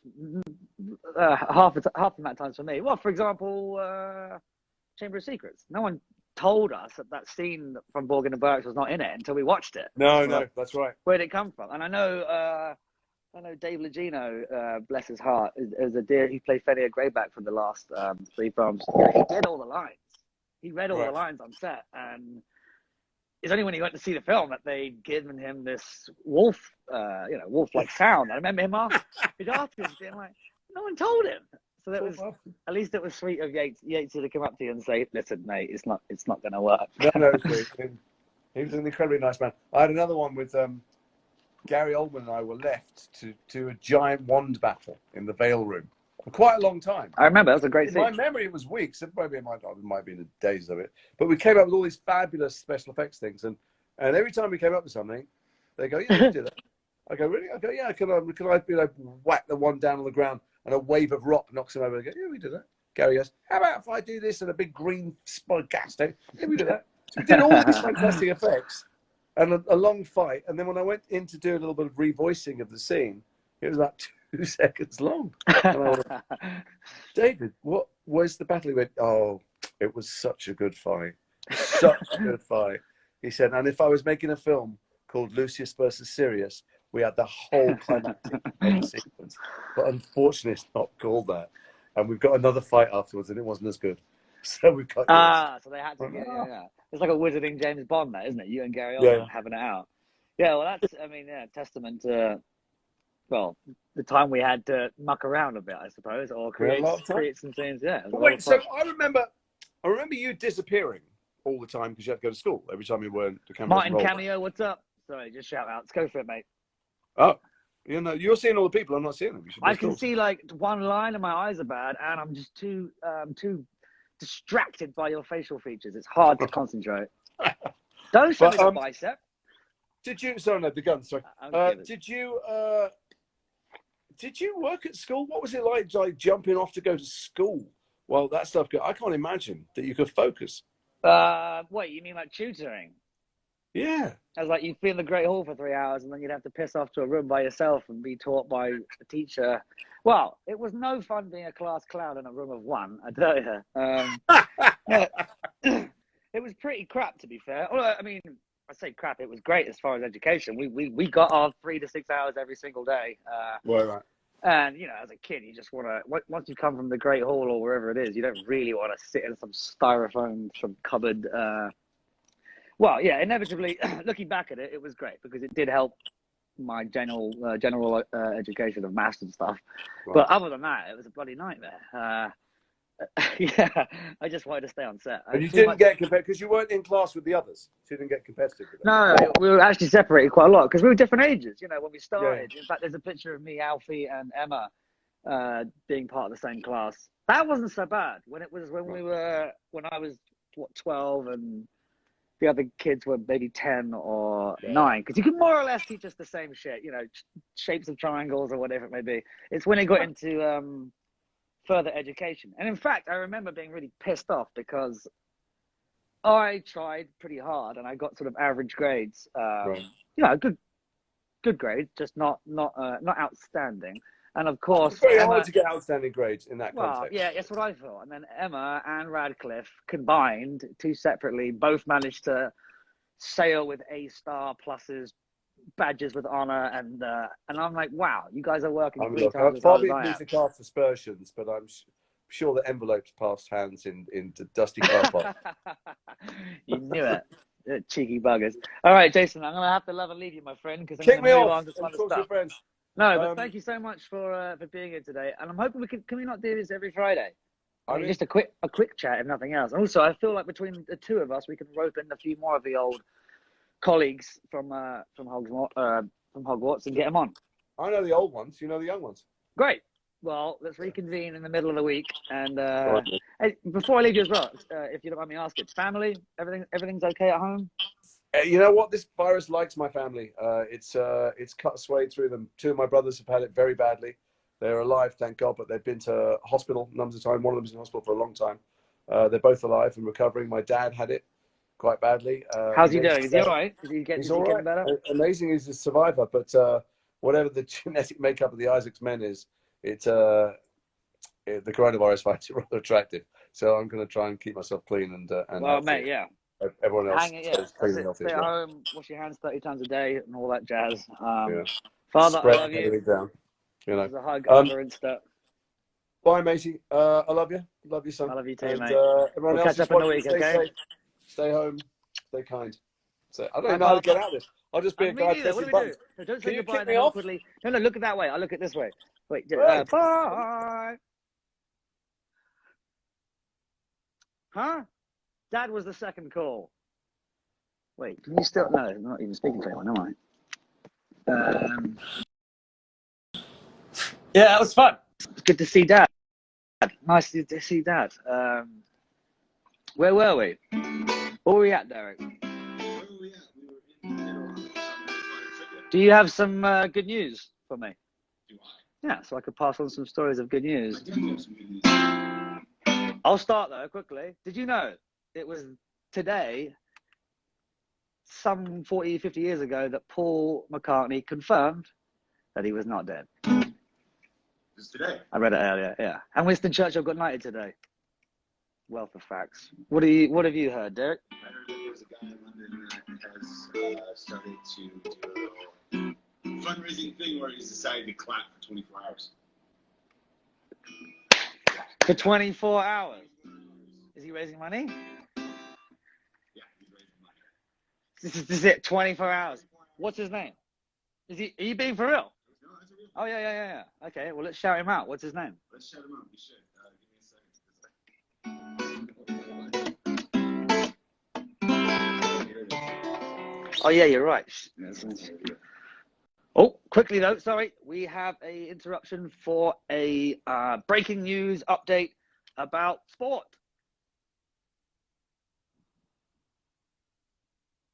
Half of that times for me. Well, for example, Chamber of Secrets. No one told us that scene from Borgin and Burks was not in it until we watched it. No, that's right. Where did it come from? And I know Dave Legino, bless his heart, is a dear. He played Fenrir Greyback for the last 3 films. He did all the lines. He read all the lines on set, and it's only when he went to see the film that they'd given him this wolf-like sound. I remember him asking, being like, no one told him. So that was, at least it was sweet of Yates to come up to you and say, listen, mate, it's not going to work. No, it was sweet. He was an incredibly nice man. I had another one with Gary Oldman and I were left to do a giant wand battle in the Vale Room for quite a long time. I remember, that was a great scene. In my memory, it was weeks. Maybe it might be the days of it. But we came up with all these fabulous special effects things. And every time we came up with something, they go, yeah, we did that. I go, really? I go, yeah, can I whack the one down on the ground and a wave of rock knocks him over? I go, yeah, we did that. Gary goes, how about if I do this and a big green spot gas tank? Yeah, we did that. So we did all these fantastic effects and a long fight. And then when I went in to do a little bit of revoicing of the scene, it was about 2 seconds long. And I went, David, where's the battle? He went, oh, it was such a good fight. Such a good fight. He said, and if I was making a film called Lucius versus Sirius, we had the whole climactic end sequence. But unfortunately, it's not called that. And we've got another fight afterwards, and it wasn't as good. So we cut so they had to get, yeah. It's like a wizarding James Bond, that, isn't it? You and Gary Oldman having it out. Yeah, well, that's, testament to, well, the time we had to muck around a bit, I suppose, or create some scenes. Yeah. Wait, so I remember you disappearing all the time because you had to go to school every time you weren't. The camera Martin Cameo, what's up? Sorry, just shout out. Let's go for it, mate. Oh, you're seeing all the people. I'm not seeing them. I can see like one line, and my eyes are bad, and I'm just too distracted by your facial features. It's hard to concentrate. Don't show me the bicep. Did you? Sorry, no, the gun. Sorry. Did you work at school? What was it like jumping off to go to school? Well, that stuff. I can't imagine that you could focus. What, you mean like tutoring? Yeah. I was like, you'd be in the Great Hall for 3 hours, and then you'd have to piss off to a room by yourself and be taught by a teacher. Well, it was no fun being a class clown in a room of one, I tell you. It was pretty crap, to be fair. Although, I mean, I say crap, it was great as far as education. We got our 3 to 6 hours every single day. Right. And, as a kid, you just want to, once you come from the Great Hall or wherever it is, you don't really want to sit in some styrofoam, some cupboard. Well, yeah, inevitably, looking back at it, it was great because it did help my general education of maths and stuff. Right. But other than that, it was a bloody nightmare. Yeah, I just wanted to stay on set. And you didn't get competitive because you weren't in class with the others. So you didn't get competitive with them. No, we were actually separated quite a lot because we were different ages, when we started. Yeah. In fact, there's a picture of me, Alfie, and Emma being part of the same class. That wasn't so bad when I was 12 and the other kids were maybe 10 or 9, because you could more or less teach us the same shit, shapes of triangles or whatever it may be. It's when it got into further education. And in fact, I remember being really pissed off because I tried pretty hard and I got sort of average grades. Good grades, just not outstanding. And of course, it's very hard to get outstanding grades in that context. Yeah, that's what I thought. And then Emma and Radcliffe combined, 2 separately, both managed to sail with A-star pluses, badges with honor, and I'm like, wow, you guys are working 3 times as hard as I am. I need to cast aspersions, but I'm sure the envelopes passed hands in dusty car park. You knew it. Cheeky buggers. All right, Jason, I'm going to have to love and leave you, my friend, because I'm going to move move on to some talk to stuff. your friends. No, but thank you so much for being here today. And I'm hoping can we not do this every Friday? I mean, just a quick chat, if nothing else. And also, I feel like between the 2 of us, we can rope in a few more of the old colleagues from Hogwarts and get them on. I know the old ones. You know the young ones. Great. Well, let's reconvene in the middle of the week. And hey, before I leave you as well, if you don't mind me asking, family, everything's okay at home? You know what? This virus likes my family. It's cut a swathe through them. 2 of my brothers have had it very badly. They're alive, thank God, but they've been to hospital numbers of time. One of them's in hospital for a long time. They're both alive and recovering. My dad had it quite badly. How's he doing? Is he all right? He's all right. Better? Amazing, he's a survivor. But whatever the genetic makeup of the Isaacs men is, the coronavirus finds it rather attractive. So I'm going to try and keep myself clean and well, healthy. mate, yeah. Everyone else stays clean and healthy. Stay at home, wash your hands 30 times a day, and all that jazz. Yeah. Father, Spread I love you. down. You know. There's a hug over Insta. Bye, matey. I love you. Love you, son. I love you too, and, mate. Everyone We'll else catch up in the week, stay okay? safe. Stay home. Stay kind. So I don't even know how to get out of this. I'll just be a guy pressing buttons. What do we do? No, don't say Can you goodbye kick me then off? awkwardly. No, look at that way. I'll look at this way. Wait, Right. bye. Huh? Dad was the second call. Wait, can you still? No, I'm not even speaking to anyone, am I? Yeah, that was fun. It's good to see Dad. Nice to see Dad. Where were we? Where were we at, Derek? Do you have some good news for me? Do I? Yeah, so I could pass on some stories of good news. I definitely have some good news. I'll start though quickly. Did you know it was today, some 40, 50 years ago, that Paul McCartney confirmed that he was not dead? This is today. I read it earlier, yeah. And Winston Churchill got knighted today. Wealth of facts. What have you heard, Derek? I heard that there's a guy in London that has started to do a little fundraising thing where he's decided to clap for 24 hours. For 24 hours? Is he raising money? Yeah, he's raising money. This is it, 24 hours. What's his name? Are you being for real? No, that's a real. Oh, yeah. Okay, well, let's shout him out. What's his name? Let's shout him out. We should. Give me a second. Oh, yeah, you're right. Oh, quickly though, sorry. We have a interruption for a breaking news update about sport.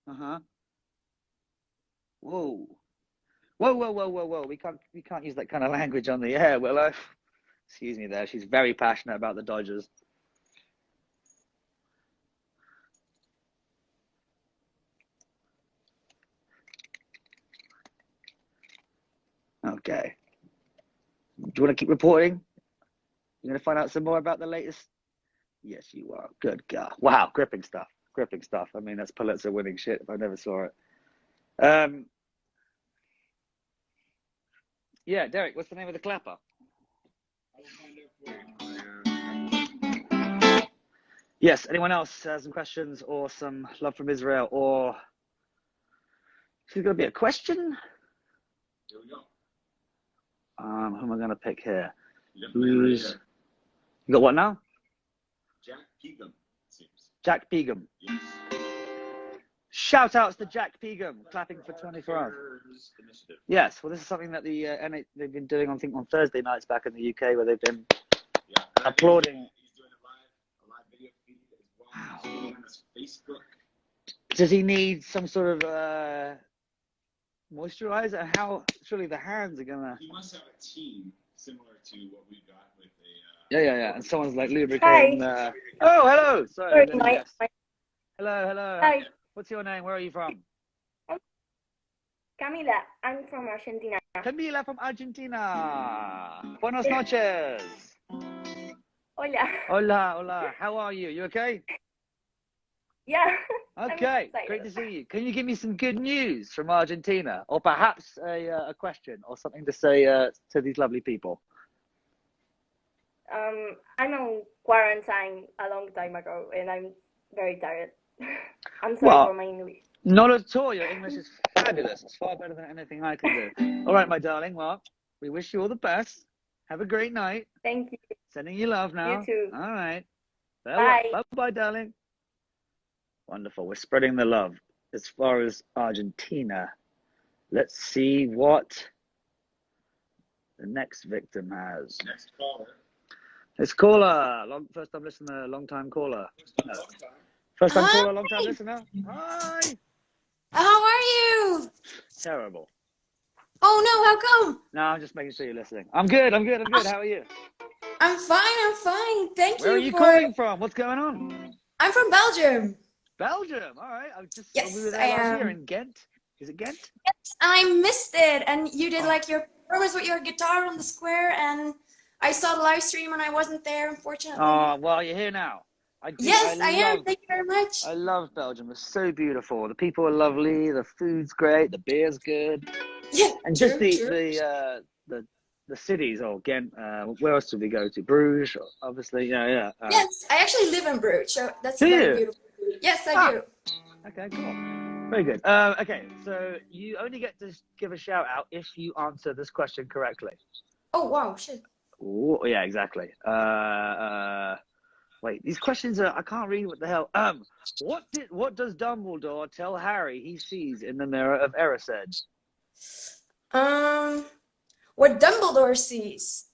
Uh-huh. Whoa. We can't use that kind of language on the air, Willow. Excuse me there. She's very passionate about the Dodgers. Okay. Do you want to keep reporting? You're going to find out some more about the latest? Yes, you are. Good God. Wow, gripping stuff. I mean, that's Pulitzer winning shit if I never saw it. Yeah, Derek, what's the name of the clapper? Yes, anyone else has some questions or some love from Israel, or is there going to be a question? Here we go. Who am I going to pick here? You got what now? Jack Peagham, it seems. Jack Peagham. Yes. Shout outs to Jack Peagham, clapping for 24 hours. Initiative. Yes, well, this is something that they've been doing, I think, on Thursday nights back in the UK, where they've been applauding. He's doing a live video feed as well. He's doing it on his Facebook. Does he need some sort of moisturizer? How? Surely the hands are gonna. He must have a team similar to what we got with a. Yeah. And someone's like lubricating. Hi. Oh, hello. Sorry. Sorry, Hello. Hi. What's your name? Where are you from? Camila, I'm from Argentina. Camila from Argentina. Buenos noches. Hola. Hola. How are you? You okay? Yeah. Okay. Great to see you. Can you give me some good news from Argentina, or perhaps a question or something to say to these lovely people? I'm on quarantine a long time ago, and I'm very tired. I'm sorry for my English. Not at all. Your English is fabulous. It's far better than anything I can do. All right, my darling. Well, we wish you all the best. Have a great night. Thank you. Sending you love now. You too. All right. Bye. Bye, darling. Wonderful. We're spreading the love. As far as Argentina, let's see what the next victim has. Next caller. It's caller. First time listener, long time caller. First time caller, long time listener. Hi. How are you? Terrible. Oh no, how come? No, I'm just making sure you're listening. I'm good. How are you? I'm fine. Thank Where are you you for. calling from? What's going on? I'm from Belgium. Belgium. All right. Yes, we were there I last year am. in Ghent. Is it Ghent? Yes, I missed it, and you did like your performance with your guitar on the square, and I saw the live stream, and I wasn't there, unfortunately. Oh, well, you're here now. Yes, I am. Thank you very much. I love Belgium. It's so beautiful. The people are lovely. The food's great. The beer's good. Yeah, And true, just the cities. Oh, Ghent. Where else did we go to? Bruges, obviously. Yeah. Yes, I actually live in Bruges, so that's Do very you? beautiful. Yes, I do. Okay, cool. Very good. Okay, so you only get to give a shout out if you answer this question correctly. Oh wow, shit. Oh, yeah, exactly. Wait, these questions are, I can't read what the hell. What does Dumbledore tell Harry he sees in the mirror of Erised? What Dumbledore sees.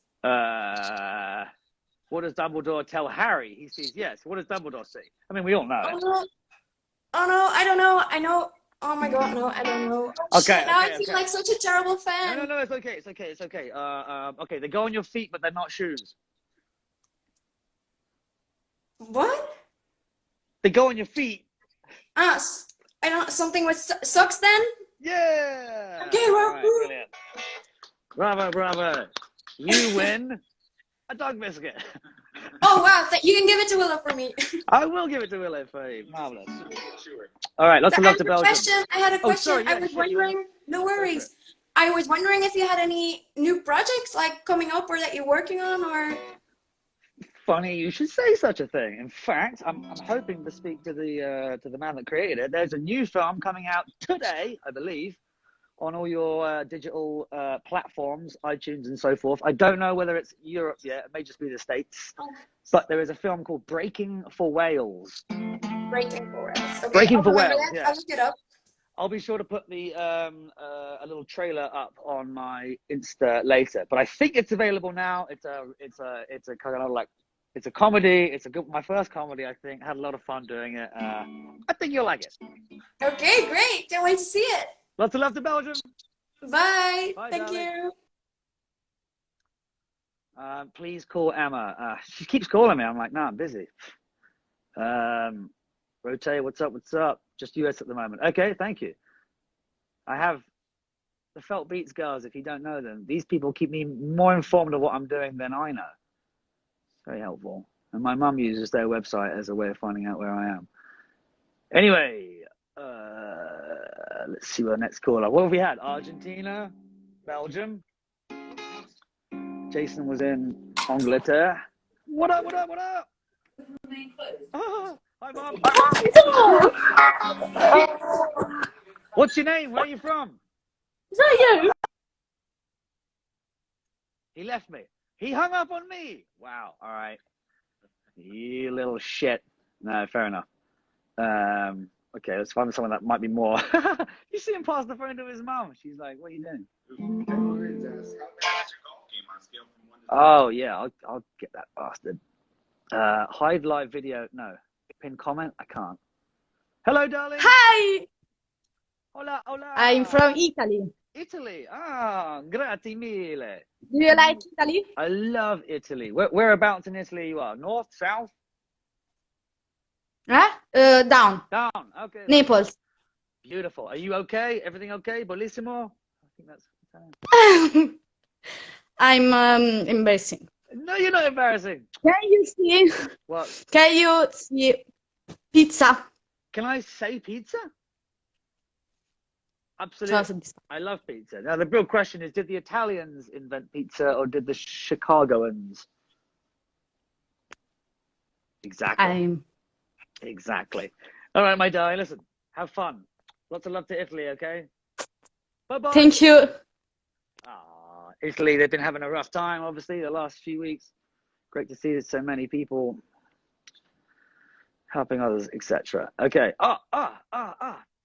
What does Dumbledore tell Harry he sees? Yes, what does Dumbledore see? I mean, we all know it. Oh no, I don't know. I know. Oh my god, no, I don't know. Oh, Okay, shit, now I okay, feel okay. like such a terrible fan. No, it's okay. Okay, they go on your feet, but they're not shoes. What? They go on your feet. I don't. Something with socks then? Yeah. Okay, well, right, brilliant. Bravo. You win a dog biscuit. Oh wow, you can give it to Willow for me. I will give it to Willow for you. Marvelous. All right, lots of love to Belgium. I had a question. Sorry, yeah, I was wondering. No worries. I was wondering if you had any new projects like coming up or that you're working on, or. Funny you should say such a thing. In fact, I'm hoping to speak to the man that created it. There's a new film coming out today, I believe, on all your digital platforms, iTunes and so forth. I don't know whether it's Europe yet. It may just be the States. But there is a film called Breaking for Wales. Breaking for Wales. Okay, Breaking for Wales. Yeah. I'll look it up. I'll be sure to put the a little trailer up on my Insta later. But I think it's available now. It's a kind of like. It's a comedy. It's my first comedy, I think. Had a lot of fun doing it. I think you'll like it. Okay, great. Can't wait to see it. Lots of love to Belgium. Bye. Thank darling. you. Please call Emma. She keeps calling me. I'm like, no, I'm busy. Rotate, what's up? Just US at the moment. Okay, thank you. I have the Felt Beats girls, if you don't know them. These people keep me more informed of what I'm doing than I know. Very helpful. And my mum uses their website as a way of finding out where I am. Anyway, let's see what the next caller. What have we had? Argentina, Belgium. Jason was in Angleterre. What up? Oh, hi, Mum. What's your name? Where are you from? Is that you? He left me. He hung up on me. Wow. All right. You little shit. No, fair enough. Okay, let's find someone that might be more. You see him pass the phone to his mum. She's like, "What are you doing?" Oh yeah, I'll get that bastard. Hide live video. No. Pin comment. I can't. Hello, darling. Hi! Hola. I'm from Italy. Italy. Grazie mille. Do you like Italy? I love Italy. Whereabouts in Italy you are? North, south? Down. Down. Okay. Naples. Beautiful. Are you okay? Everything okay? Bellissimo? I think that's. I'm embarrassing. No, you're not embarrassing. Can you see? What? Can you see pizza? Can I say pizza? Absolutely. I love pizza. Now, the real question is, did the Italians invent pizza or did the Chicagoans? Exactly. Exactly. All right, my darling, listen, have fun. Lots of love to Italy, okay? Bye-bye. Thank you. Italy, they've been having a rough time, obviously, the last few weeks. Great to see so many people helping others, etc. Okay.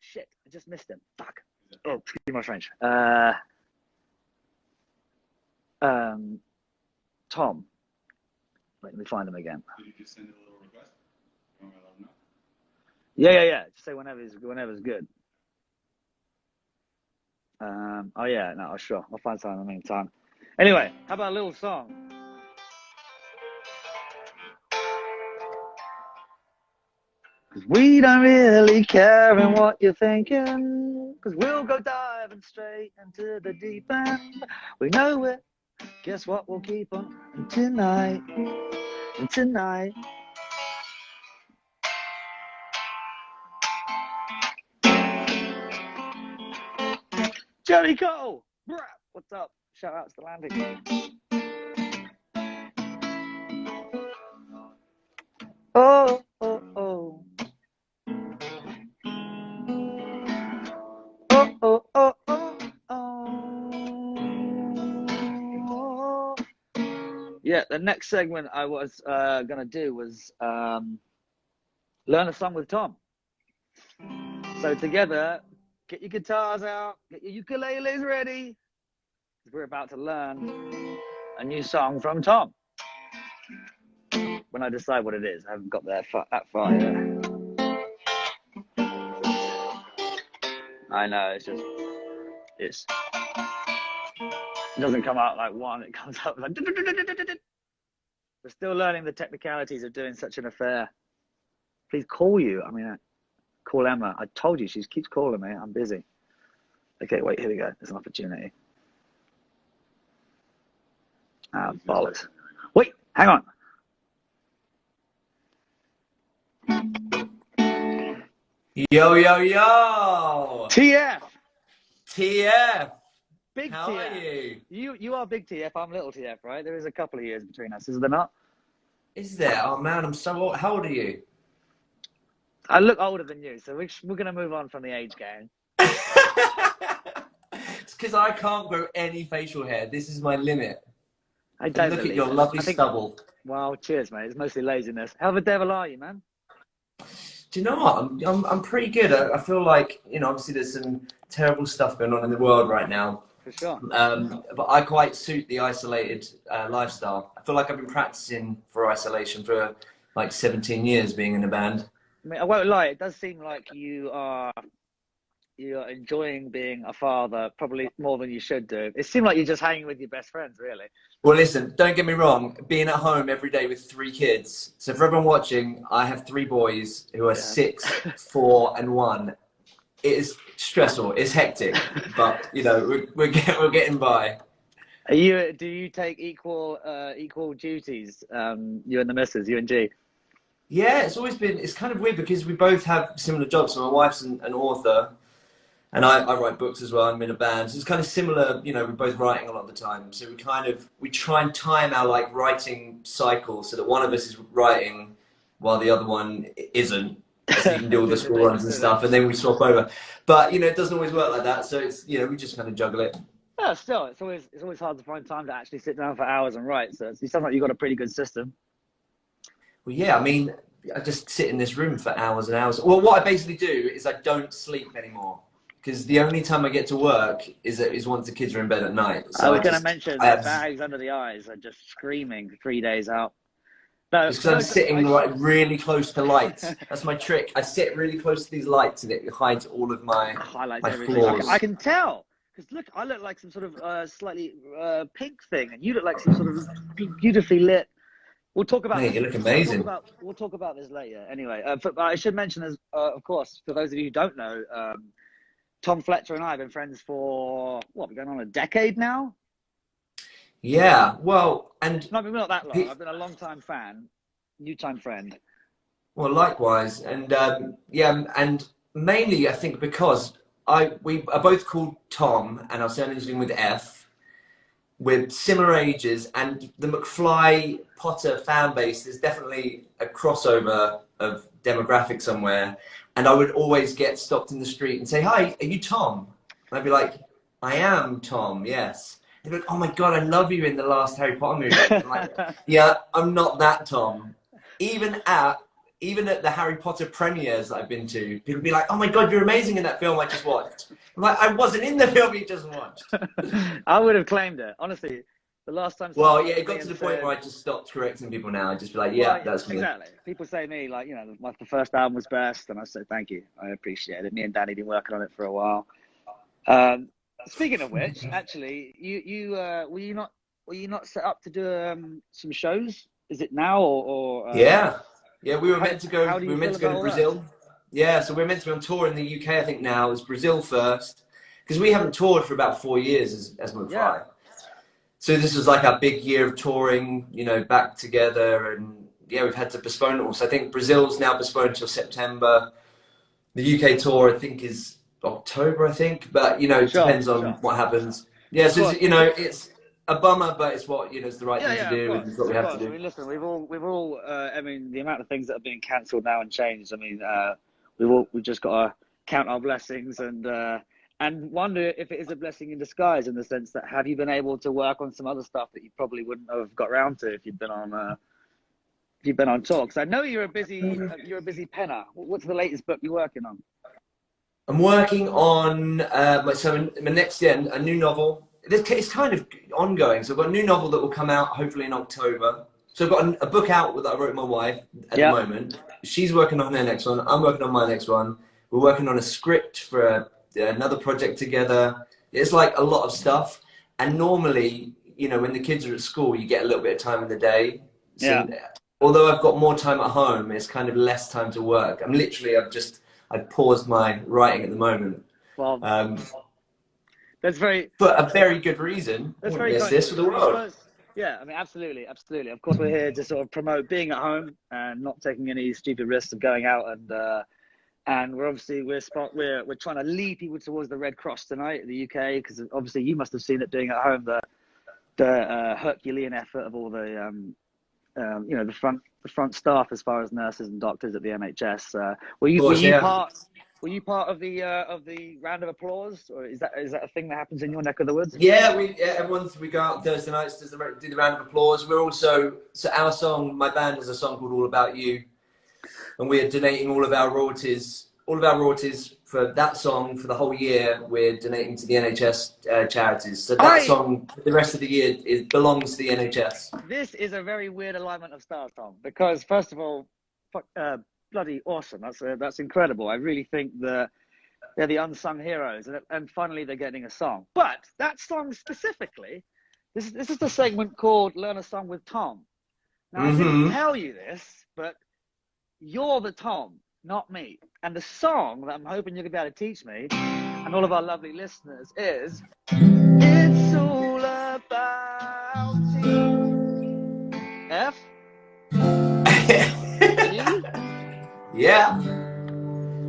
Shit, I just missed him. Fuck. Oh, excuse my French. Tom. Wait, let me find him again. Did you just send a little request? You want me to let him know? Yeah. Just say whenever's good. Oh yeah, no, sure. I'll find something in the meantime. Anyway, how about a little song? 'Cause we don't really care in what you're thinking. 'Cause we'll go diving straight into the deep end. We know it. Guess what? We'll keep on tonight. And tonight. Johnny Cole! What's up? Shout out to the landing. Oh, oh, oh. Oh, oh, oh, oh, oh. Yeah, the next segment I was going to do was learn a song with Tom. So together, get your guitars out, get your ukuleles ready. We're about to learn a new song from Tom. When I decide what it is, I haven't got that far yet. I know, it doesn't come out like one, it comes out like... We're still learning the technicalities of doing such an affair. Please call you. I mean, call Emma. I told you, she keeps calling me. I'm busy. Okay, wait, here we go. There's an opportunity. Ah, bollocks. Wait, hang on. Yo, yo, yo! TF! TF! Big How TF. are you? You are big TF, I'm little TF, right? There is a couple of years between us, is there not? Is there? Oh man, I'm so old. How old are you? I look older than you, so we're going to move on from the age game. It's because I can't grow any facial hair. This is my limit. I don't look at your lovely stubble. Wow, cheers, mate. It's mostly laziness. How the devil are you, man? Do you know what? I'm pretty good. I feel like, you know, obviously there's some terrible stuff going on in the world right now. For sure. But I quite suit the isolated lifestyle. I feel like I've been practicing for isolation for like 17 years being in a band. I mean, I won't lie. It does seem like you are enjoying being a father probably more than you should do. It seems like you're just hanging with your best friends, really. Well, listen, don't get me wrong. Being at home every day with 3 kids. So for everyone watching, I have 3 boys who are 6, 4, and 1. It is stressful. It's hectic, but you know we're getting by. Do you take equal duties? You and the missus, you and G. Yeah, it's always been. It's kind of weird because we both have similar jobs. So my wife's an author. And I write books as well. I'm in a band. So it's kind of similar, you know, we're both writing a lot of the time. So we try and time our like writing cycle so that one of us is writing while the other one isn't. So you can do all the school runs and stuff, and then we swap over. But, you know, it doesn't always work like that. So it's, you know, we just kind of juggle it. Yeah, still, it's always hard to find time to actually sit down for hours and write. So it sounds like you've got a pretty good system. Well, yeah, I mean, I just sit in this room for hours and hours. Well, what I basically do is I don't sleep anymore. Because the only time I get to work is once the kids are in bed at night. So I was going to mention the bags under the eyes are just screaming 3 days out. No, it's because I'm sitting like really close to lights. That's my trick. I sit really close to these lights and it hides all of my flaws. I can tell. Because look, I look like some sort of slightly pink thing, and you look like some sort of beautifully lit. We'll talk about. Mate, you look amazing. We'll talk about this later. Anyway, I should mention, as of course, for those of you who don't know. Tom Fletcher and I have been friends for, what, we're going on a decade now? Yeah, well, and... No, we're not that long. I've been a long-time fan, new-time friend. Well, likewise. And, yeah, and mainly, I think, because we are both called Tom, and our surnames begin with F. We're similar ages, and the McFly Potter fan base is definitely a crossover of demographic somewhere. And I would always get stopped in the street and say, "Hi, are you Tom?" And I'd be like, "I am Tom, yes." They'd be like, "Oh my God, I love you in the last Harry Potter movie." I'm like, "Yeah, I'm not that Tom." Even at the Harry Potter premieres that I've been to, people would be like, "Oh my God, you're amazing in that film I just watched." I'm like, "I wasn't in the film you just watched." I would have claimed it, honestly. The last time. Well, yeah, it got to the point where I just stopped correcting people now. I'd just be like, "Yeah, well, that's me." Exactly. People say to me, like, you know, the first album was best, and I said, "Thank you, I appreciate it." Me and Danny have been working on it for a while. Speaking of which, actually, were you not set up to do some shows? Is it now or Yeah. Yeah, we were meant to go. We were meant to go to Brazil. That? Yeah, so we're meant to be on tour in the UK. I think now it's Brazil first, because we haven't toured for about 4 years as McFly. Yeah. So this was like our big year of touring, you know, back together, and yeah, we've had to postpone it all. So I think Brazil's now postponed until September. The UK tour, I think, is October, I think, but you know, it depends on what happens. Yeah, so you know, it's a bummer, but it's what, you know, it's the right thing to do, and it's what we have to do. I mean, listen, we've all. I mean, the amount of things that are being cancelled now and changed. I mean, we've just got to count our blessings and wonder if it is a blessing in disguise, in the sense that, have you been able to work on some other stuff that you probably wouldn't have got around to if you'd been on tour? Because I know you're a busy penner. What's the latest book you're working on? I'm working on my next a new novel. It's kind of ongoing. So I've got a new novel that will come out hopefully in October. So I've got a book out that I wrote with my wife at the moment. She's working on her next one. I'm working on my next one. We're working on a script for another project together. It's like a lot of stuff. And normally, you know, when the kids are at school, you get a little bit of time in the day. So although I've got more time at home, it's kind of less time to work. I've paused my writing at the moment. Well, that's very... For a very good reason. That's very miss this for the world. Yeah, I mean, absolutely. Of course, we're here to sort of promote being at home and not taking any stupid risks of going out. And we're obviously, we're trying to lead people towards the Red Cross tonight in the UK, because obviously you must have seen it doing at home, the Herculean effort of all the... you know, the front staff as far as nurses and doctors at the NHS. Were you part of the round of applause, or is that a thing that happens in your neck of the woods? Yeah, we go out Thursday nights, do the round of applause. We're also, so our song, my band has a song called All About You, and we're donating all of our royalties for that song for the whole year. We're donating to the NHS charities. So that song, for the rest of the year, it belongs to the NHS. This is a very weird alignment of stars, Tom, because first of all, bloody awesome. That's incredible. I really think that they're the unsung heroes, and finally they're getting a song. But that song specifically, this is the segment called Learn a Song with Tom. Now, I didn't tell you this, but you're the Tom, not me. And the song that I'm hoping you're going to be able to teach me and all of our lovely listeners is It's All About You. F? Yeah.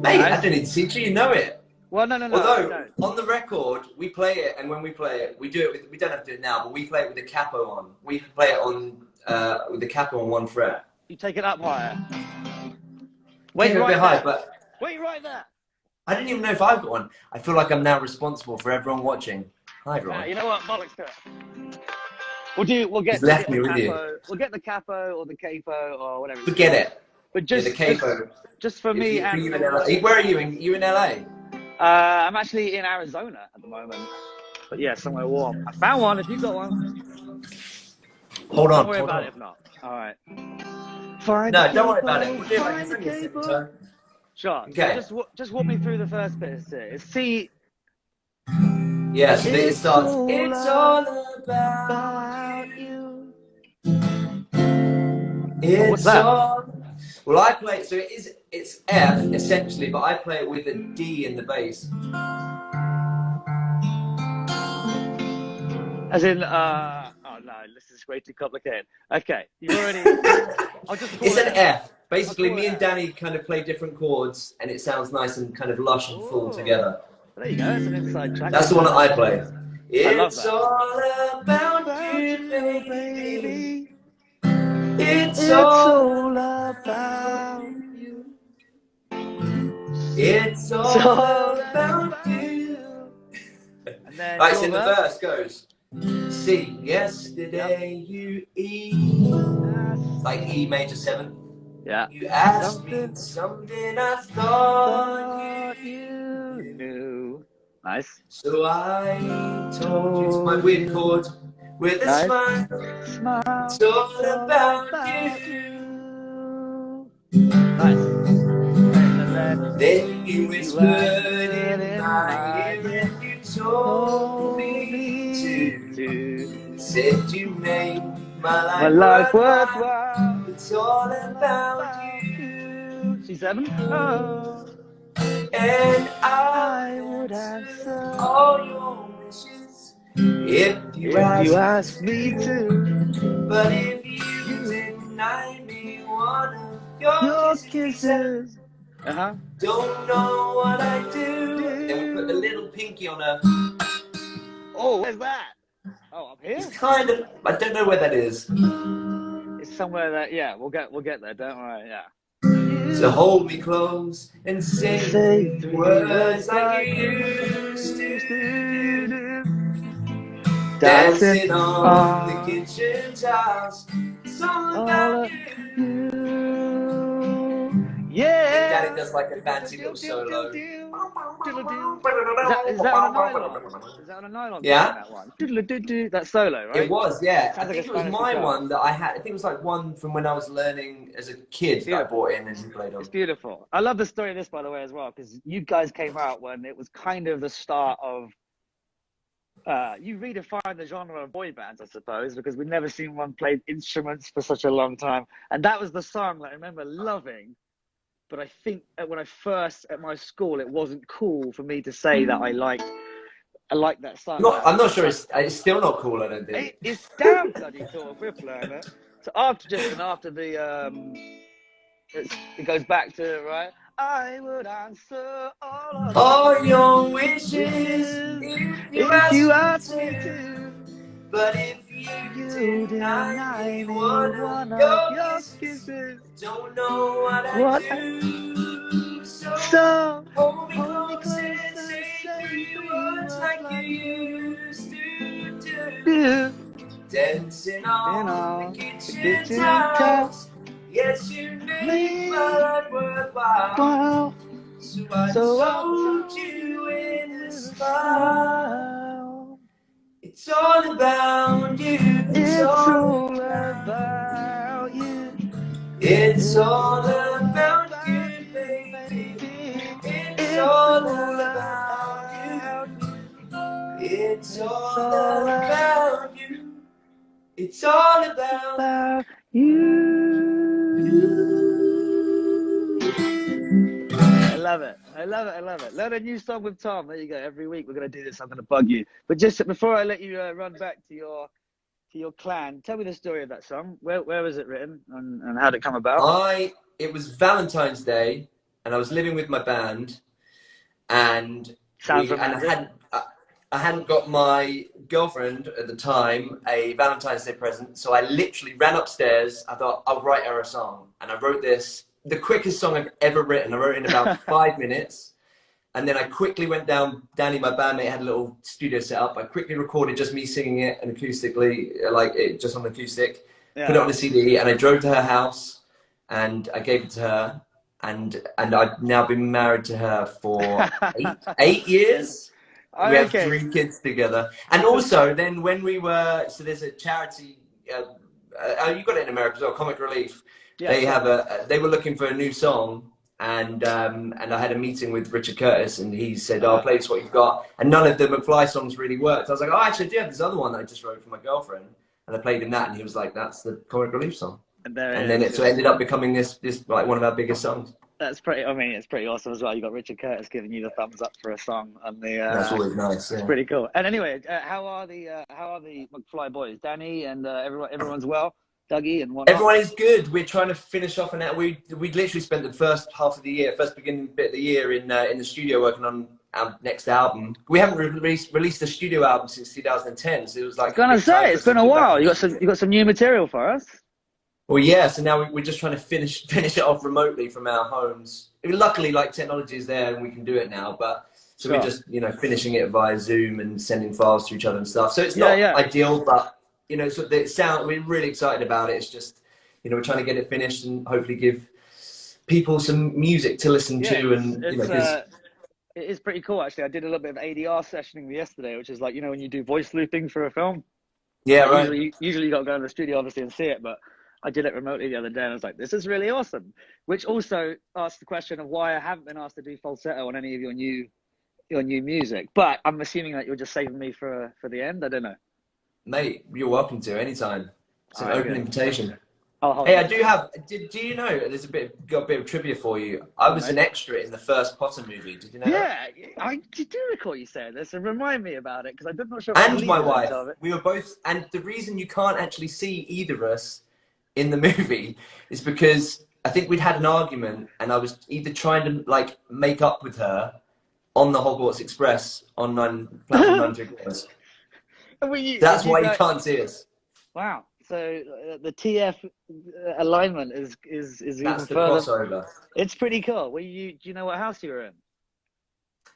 Mate, I don't need to teach you, you know it. Well, no. Although, on the record, we play it, and when we play it, we don't have to do it now, but we play it with the capo on. We play it on with the capo on one fret. You take it up higher. Wait right high, but wait right there. I didn't even know if I've got one. I feel like I'm now responsible for everyone watching. Hi, everyone. You know what? Bollocks to it. We'll get the capo or the capo or whatever. Forget it. But just the capo. Just for me. Where are you? You in LA? I'm actually in Arizona at the moment. But yeah, somewhere warm. I found one. If you've got one. Hold on. Don't worry about it if not. All right. Don't worry about it. We'll do it like Sure. Okay. So just walk me through the first bit. It's C. Yeah, so it starts. It's all about you. What's that? Well, I play. So it's F essentially, but I play it with a D in the bass. As in, oh no, this is way too complicated. Okay, you already. It's an F. Basically, me and Danny kind of play different chords, and it sounds nice and kind of lush and full together. There you go. That's an inside track. That's the one that I play. It's all about you, baby. It's all about you. It's all about you. And then right, so the verse goes. C, yesterday you E, like E major 7. Yeah. You asked me something I thought you knew. Nice. So I told you, it's my weird chord with a smile. It's all about you. Nice. Then you whispered in my ear and you told me to. Said you made my life worthwhile. It's all about you. 67. Oh, And I would answer all your wishes if you ask me to. But if you deny me one of Your kisses, kisses. don't know what I do. Then we put the little pinky on her. Oh, where's that? Oh, up here? It's kind of, I don't know where that is. It's somewhere that, yeah, we'll get there, don't worry, yeah. So hold me close and say 3 words like you used to do. Dancing on the kitchen tiles. It's all about you. Yeah. Daddy does like a fancy little solo. Is that on a nylon? Is that on a nylon? Yeah. That one. That solo, right? It was, yeah. I Sounds like think a it was Spanish my guitar. one that I had. I think it was like one from when I was learning as a kid that I bought in and played on. It's beautiful. I love the story of this, by the way, as well, because you guys came out when it was kind of the start of. You redefined the genre of boy bands, I suppose, because we've never seen one play instruments for such a long time, and that was the song that I remember loving. But I think when I first at my school, it wasn't cool for me to say that I like that song. I'm not sure it's still not cool. I don't think it's damn bloody cool if we're playing it. So after the it goes back to right. I would answer all your wishes if you ask me to. But if you deny me one of your kisses, don't know what I do. So hold me close and say 3 words like you used to do. Dancing on the kitchen tiles. Yes, you made my life worthwhile. So I told you in a smile. It's all about you. It's all about you. It's all about you, baby. It's all about you. It's all about you. It's all about you. I love it. Learn a new song with Tom. There you go. Every week we're going to do this. I'm going to bug you. But just before I let you run back to your clan, tell me the story of that song. Where was it written and how did it come about? It was Valentine's Day, and I was living with my band, and I hadn't got my girlfriend at the time a Valentine's Day present, so I literally ran upstairs. I thought, I'll write her a song, and I wrote this. The quickest song I've ever written. I wrote it in about 5 minutes. And then I quickly went down. Danny, my bandmate, had a little studio set up. I quickly recorded just me singing it and acoustically, like it just on acoustic, put it on a CD, and I drove to her house and I gave it to her. And I've now been married to her for 8 years. We have 3 kids together. And also then when we were, so there's a charity, you got it in America as well, Comic Relief. Yeah, they were looking for a new song, and I had a meeting with Richard Curtis, and he said, "Oh, play us what you've got." And none of the McFly songs really worked. I was like, "Oh, actually, I do have this other one that I just wrote for my girlfriend," and I played him that, and he was like, "That's the Comic Relief song." And then it ended up becoming this like one of our biggest songs. That's pretty. I mean, it's pretty awesome as well. You got Richard Curtis giving you the thumbs up for a song, and that's always nice. It's pretty cool. And anyway, how are the McFly boys? Danny and everyone's well. Dougie and whatnot. Everyone is good. We're trying to finish off, and we literally spent the first half of the year, first beginning bit of the year in the studio working on our next album. We haven't released a studio album since 2010, so it was like. I was gonna say it's been a while. You got some new material for us. Well, yeah. So now we're just trying to finish it off remotely from our homes. Luckily, like technology is there and we can do it now, but. So we're just finishing it via Zoom and sending files to each other and stuff. So it's not ideal, but. So we're really excited about it. It's just, we're trying to get it finished and hopefully give people some music to listen to. And it is pretty cool, actually. I did a little bit of ADR sessioning yesterday, which is like, when you do voice looping for a film. Yeah, right. Usually you got to go in the studio, obviously, and see it. But I did it remotely the other day, and I was like, this is really awesome. Which also asks the question of why I haven't been asked to do falsetto on any of your new music. But I'm assuming that you're just saving me for the end. I don't know. Mate, you're welcome to anytime. It's an open invitation. Oh, Hey, I do have. Do you know? There's got a bit of trivia for you. I was an extra in the first Potter movie. Did you know that? Yeah, I do recall you saying this, and remind me about it because I'm not sure if I And believe my you when you wife. tell it. We were both. And the reason you can't actually see either of us in the movie is because I think we'd had an argument, and I was either trying to like make up with her on the Hogwarts Express on platform 9 That's why you can't see us. Wow. So the TF alignment is That's even the further. crossover. It's pretty cool. Do you know what house you were in?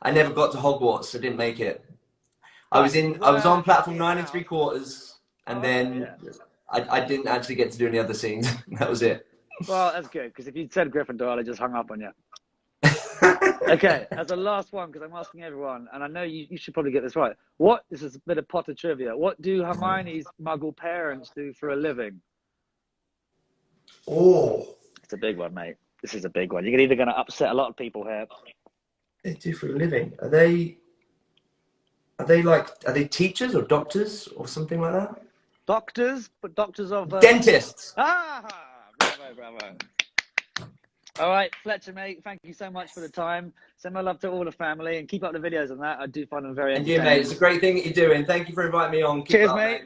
I never got to Hogwarts. I didn't make it. I was on platform 9 3/4, and then I didn't actually get to do any other scenes. That was it. Well, that's good because if you'd said Gryffindor, I'd have just hung up on you. Okay, as a last one, because I'm asking everyone, and I know you should probably get this right. This is a bit of Potter trivia. What do Hermione's Muggle parents do for a living? Oh, it's a big one, mate. This is a big one. You're either going to upset a lot of people here. They do for a living. Are they teachers or doctors or something like that? Doctors, but doctors of dentists. Bravo. All right, Fletcher, mate, thank you so much for the time. Send my love to all the family and keep up the videos on that. I do find them very entertaining. And you, mate, it's a great thing that you're doing. Thank you for inviting me on. Cheers, mate.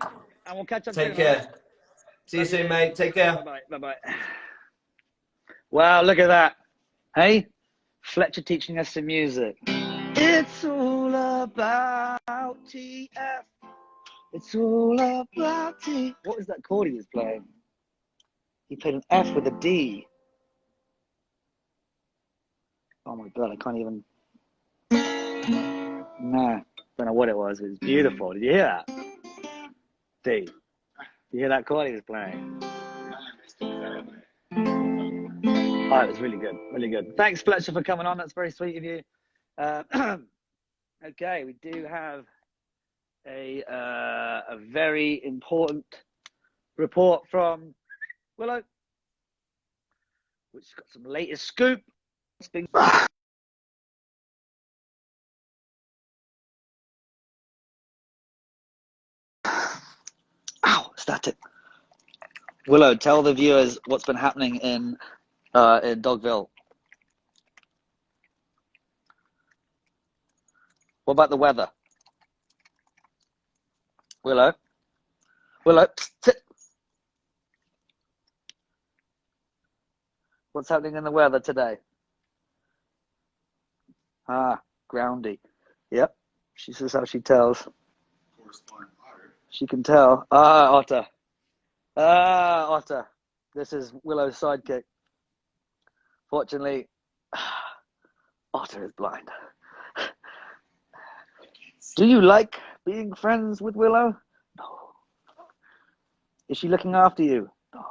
And we'll catch up soon. Take care. See you soon, mate. Take care. Bye-bye. Bye-bye. Wow, look at that. Hey, Fletcher teaching us some music. It's all about TF. It's all about T. What was that chord he was playing? He played an F with a D. Oh my God, I can't even. Nah, don't know what it was. It was beautiful. Did you hear that? D. Did you hear that chord he was playing? Oh, it was really good. Really good. Thanks, Fletcher, for coming on. That's very sweet of you. Okay, we do have a very important report from Willow, which has got some latest scoop. Ow, static. Willow, tell the viewers what's been happening in Dogville. What about the weather? Willow? Willow? Sit. What's happening in the weather today? Ah, groundy. Yep. She says how she tells. She can tell. Ah, Otter. Ah, Otter. This is Willow's sidekick. Fortunately, Otter is blind. Do you like being friends with Willow? No. Is she looking after you? No.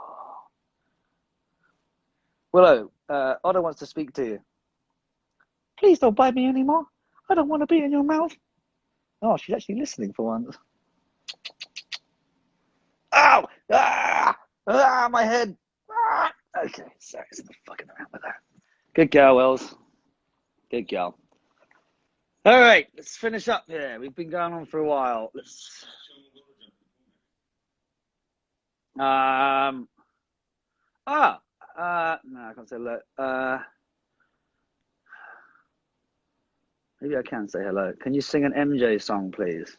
Willow, Otter wants to speak to you. Please don't bite me anymore. I don't want to be in your mouth. Oh, she's actually listening for once. Ow! Ah, my head. Ah. Okay, sorry, I'm not fucking around with that. Good girl, Wells. Good girl. All right, let's finish up here. We've been going on for a while. Let's. No, I can't say hello. Maybe I can say hello. Can you sing an MJ song, please?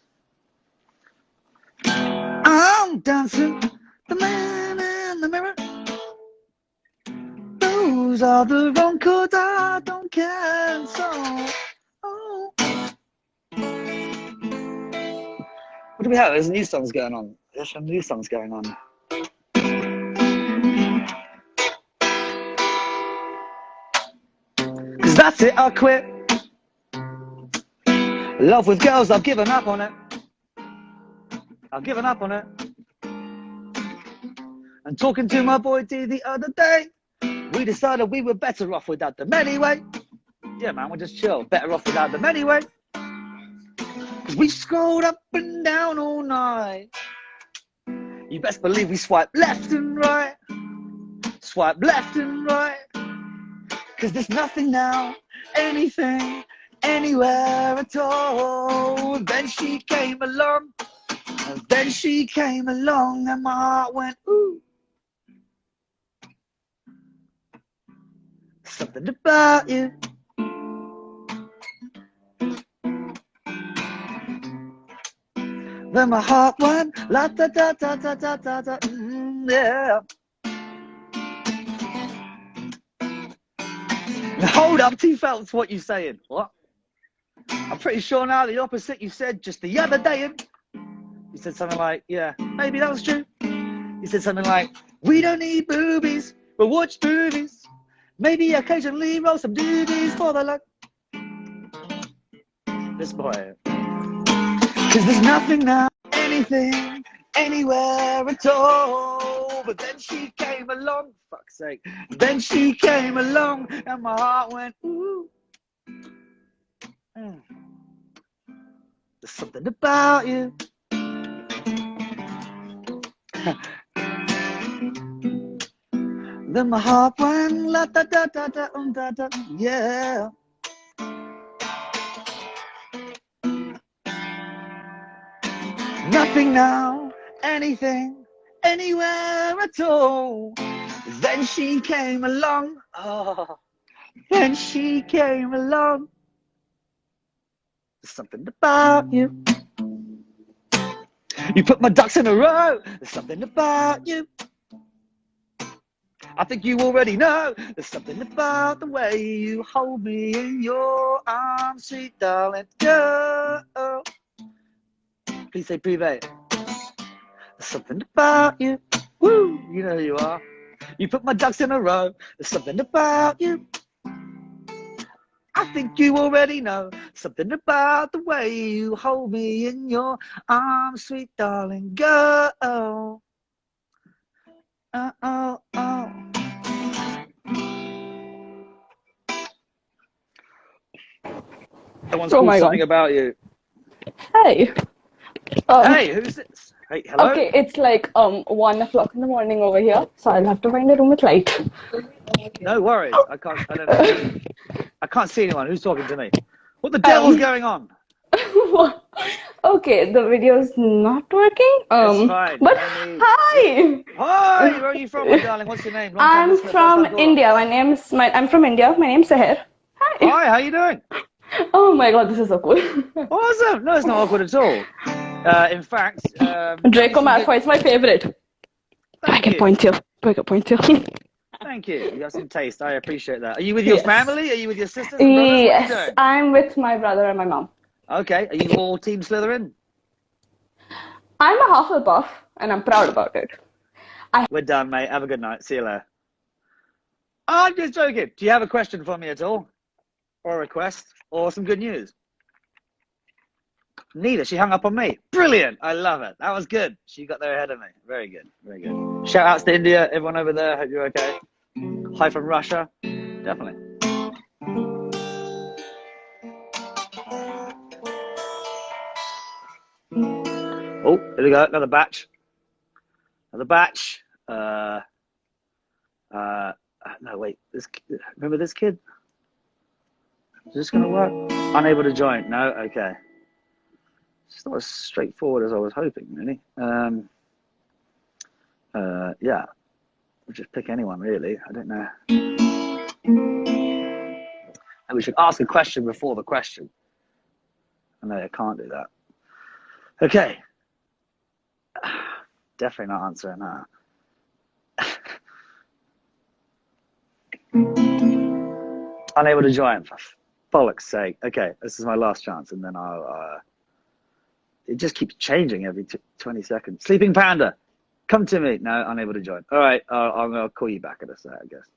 I'm dancing, the man in the mirror. Those are the wrong chords, I don't care. So, oh. What do we have? There's new songs going on. There's some new songs going on. Cause that's it, I quit. Love with girls, I've given up on it. I've given up on it. And talking to my boy D the other day, we decided we were better off without them anyway. Yeah, man, we'll just chill. Better off without them anyway. Cause we scrolled up and down all night. You best believe we swiped left and right. Swipe left and right. Cause there's nothing now, anything, anywhere at all. And then she came along. And then she came along and my heart went, ooh. something about you. Then my heart went la da da da da da da da. Yeah. Now hold up, T Felt's what you saying? What? I'm pretty sure now the opposite you said just the other day. You said something like, yeah, maybe that was true. You said something like, we don't need boobies, but watch movies. Maybe occasionally roll some doobies for the luck. This boy. Cause there's nothing now, anything, anywhere at all. But then she came along, fuck's sake. Then she came along and my heart went, ooh. There's something about you. Then my heart went la da da da da da da, yeah. Nothing now, anything, anywhere at all. Then she came along, oh. Then she came along. There's something about you. You put my ducks in a row. There's something about you. I think you already know. There's something about the way you hold me in your arms, sweet darling girl. Please say privé. There's something about you. Woo! You know who you are. You put my ducks in a row. There's something about you. I think you already know. Something about the way you hold me in your arms, sweet darling girl. Oh, oh, oh. Someone's called something about you. Hey. Hey, who's this? Hey, hello? Okay, it's like 1 o'clock in the morning over here, so I'll have to find a room with light. No worries. I can't see anyone. Who's talking to me? What the devil's going on? Okay, the video's not working. It's fine. But hi! Hi! Where are you from, my darling? What's your name? I'm from India. I'm from India. My name's Seher. Hi. Hi, how you doing? Oh my god, this is so cool. Awesome. No, it's not awkward at all. In fact, Draco Malfoy is my favorite. I can point you. Thank you. You have some taste. I appreciate that. Are you with your family? Are you with your sisters and brothers? Yes, I'm with my brother and my mom. Okay. Are you all Team Slytherin? I'm a Hufflepuff, and I'm proud about it. We're done, mate. Have a good night. See you later. I'm just joking. Do you have a question for me at all? Or a request? Or some good news? Neither. She hung up on me. Brilliant. I love it. That was good. She got there ahead of me. Very good. Very good. Shout outs to India. Everyone over there. Hope you're okay. Hi from Russia. Definitely. Oh, here we go. Another batch. Another batch. No, wait. Remember this kid? Is this going to work? Unable to join. No? Okay. It's not as straightforward as I was hoping, really. Yeah. We'll just pick anyone, really. I don't know. And we should ask a question before the question. No, I can't do that. Okay. Definitely not answering that. Unable to join. For bollock's sake. Okay, this is my last chance, and then I'll... It just keeps changing every 20 seconds. Sleeping Panda, come to me. No, unable to join. All right, I'll call you back in a sec, I guess.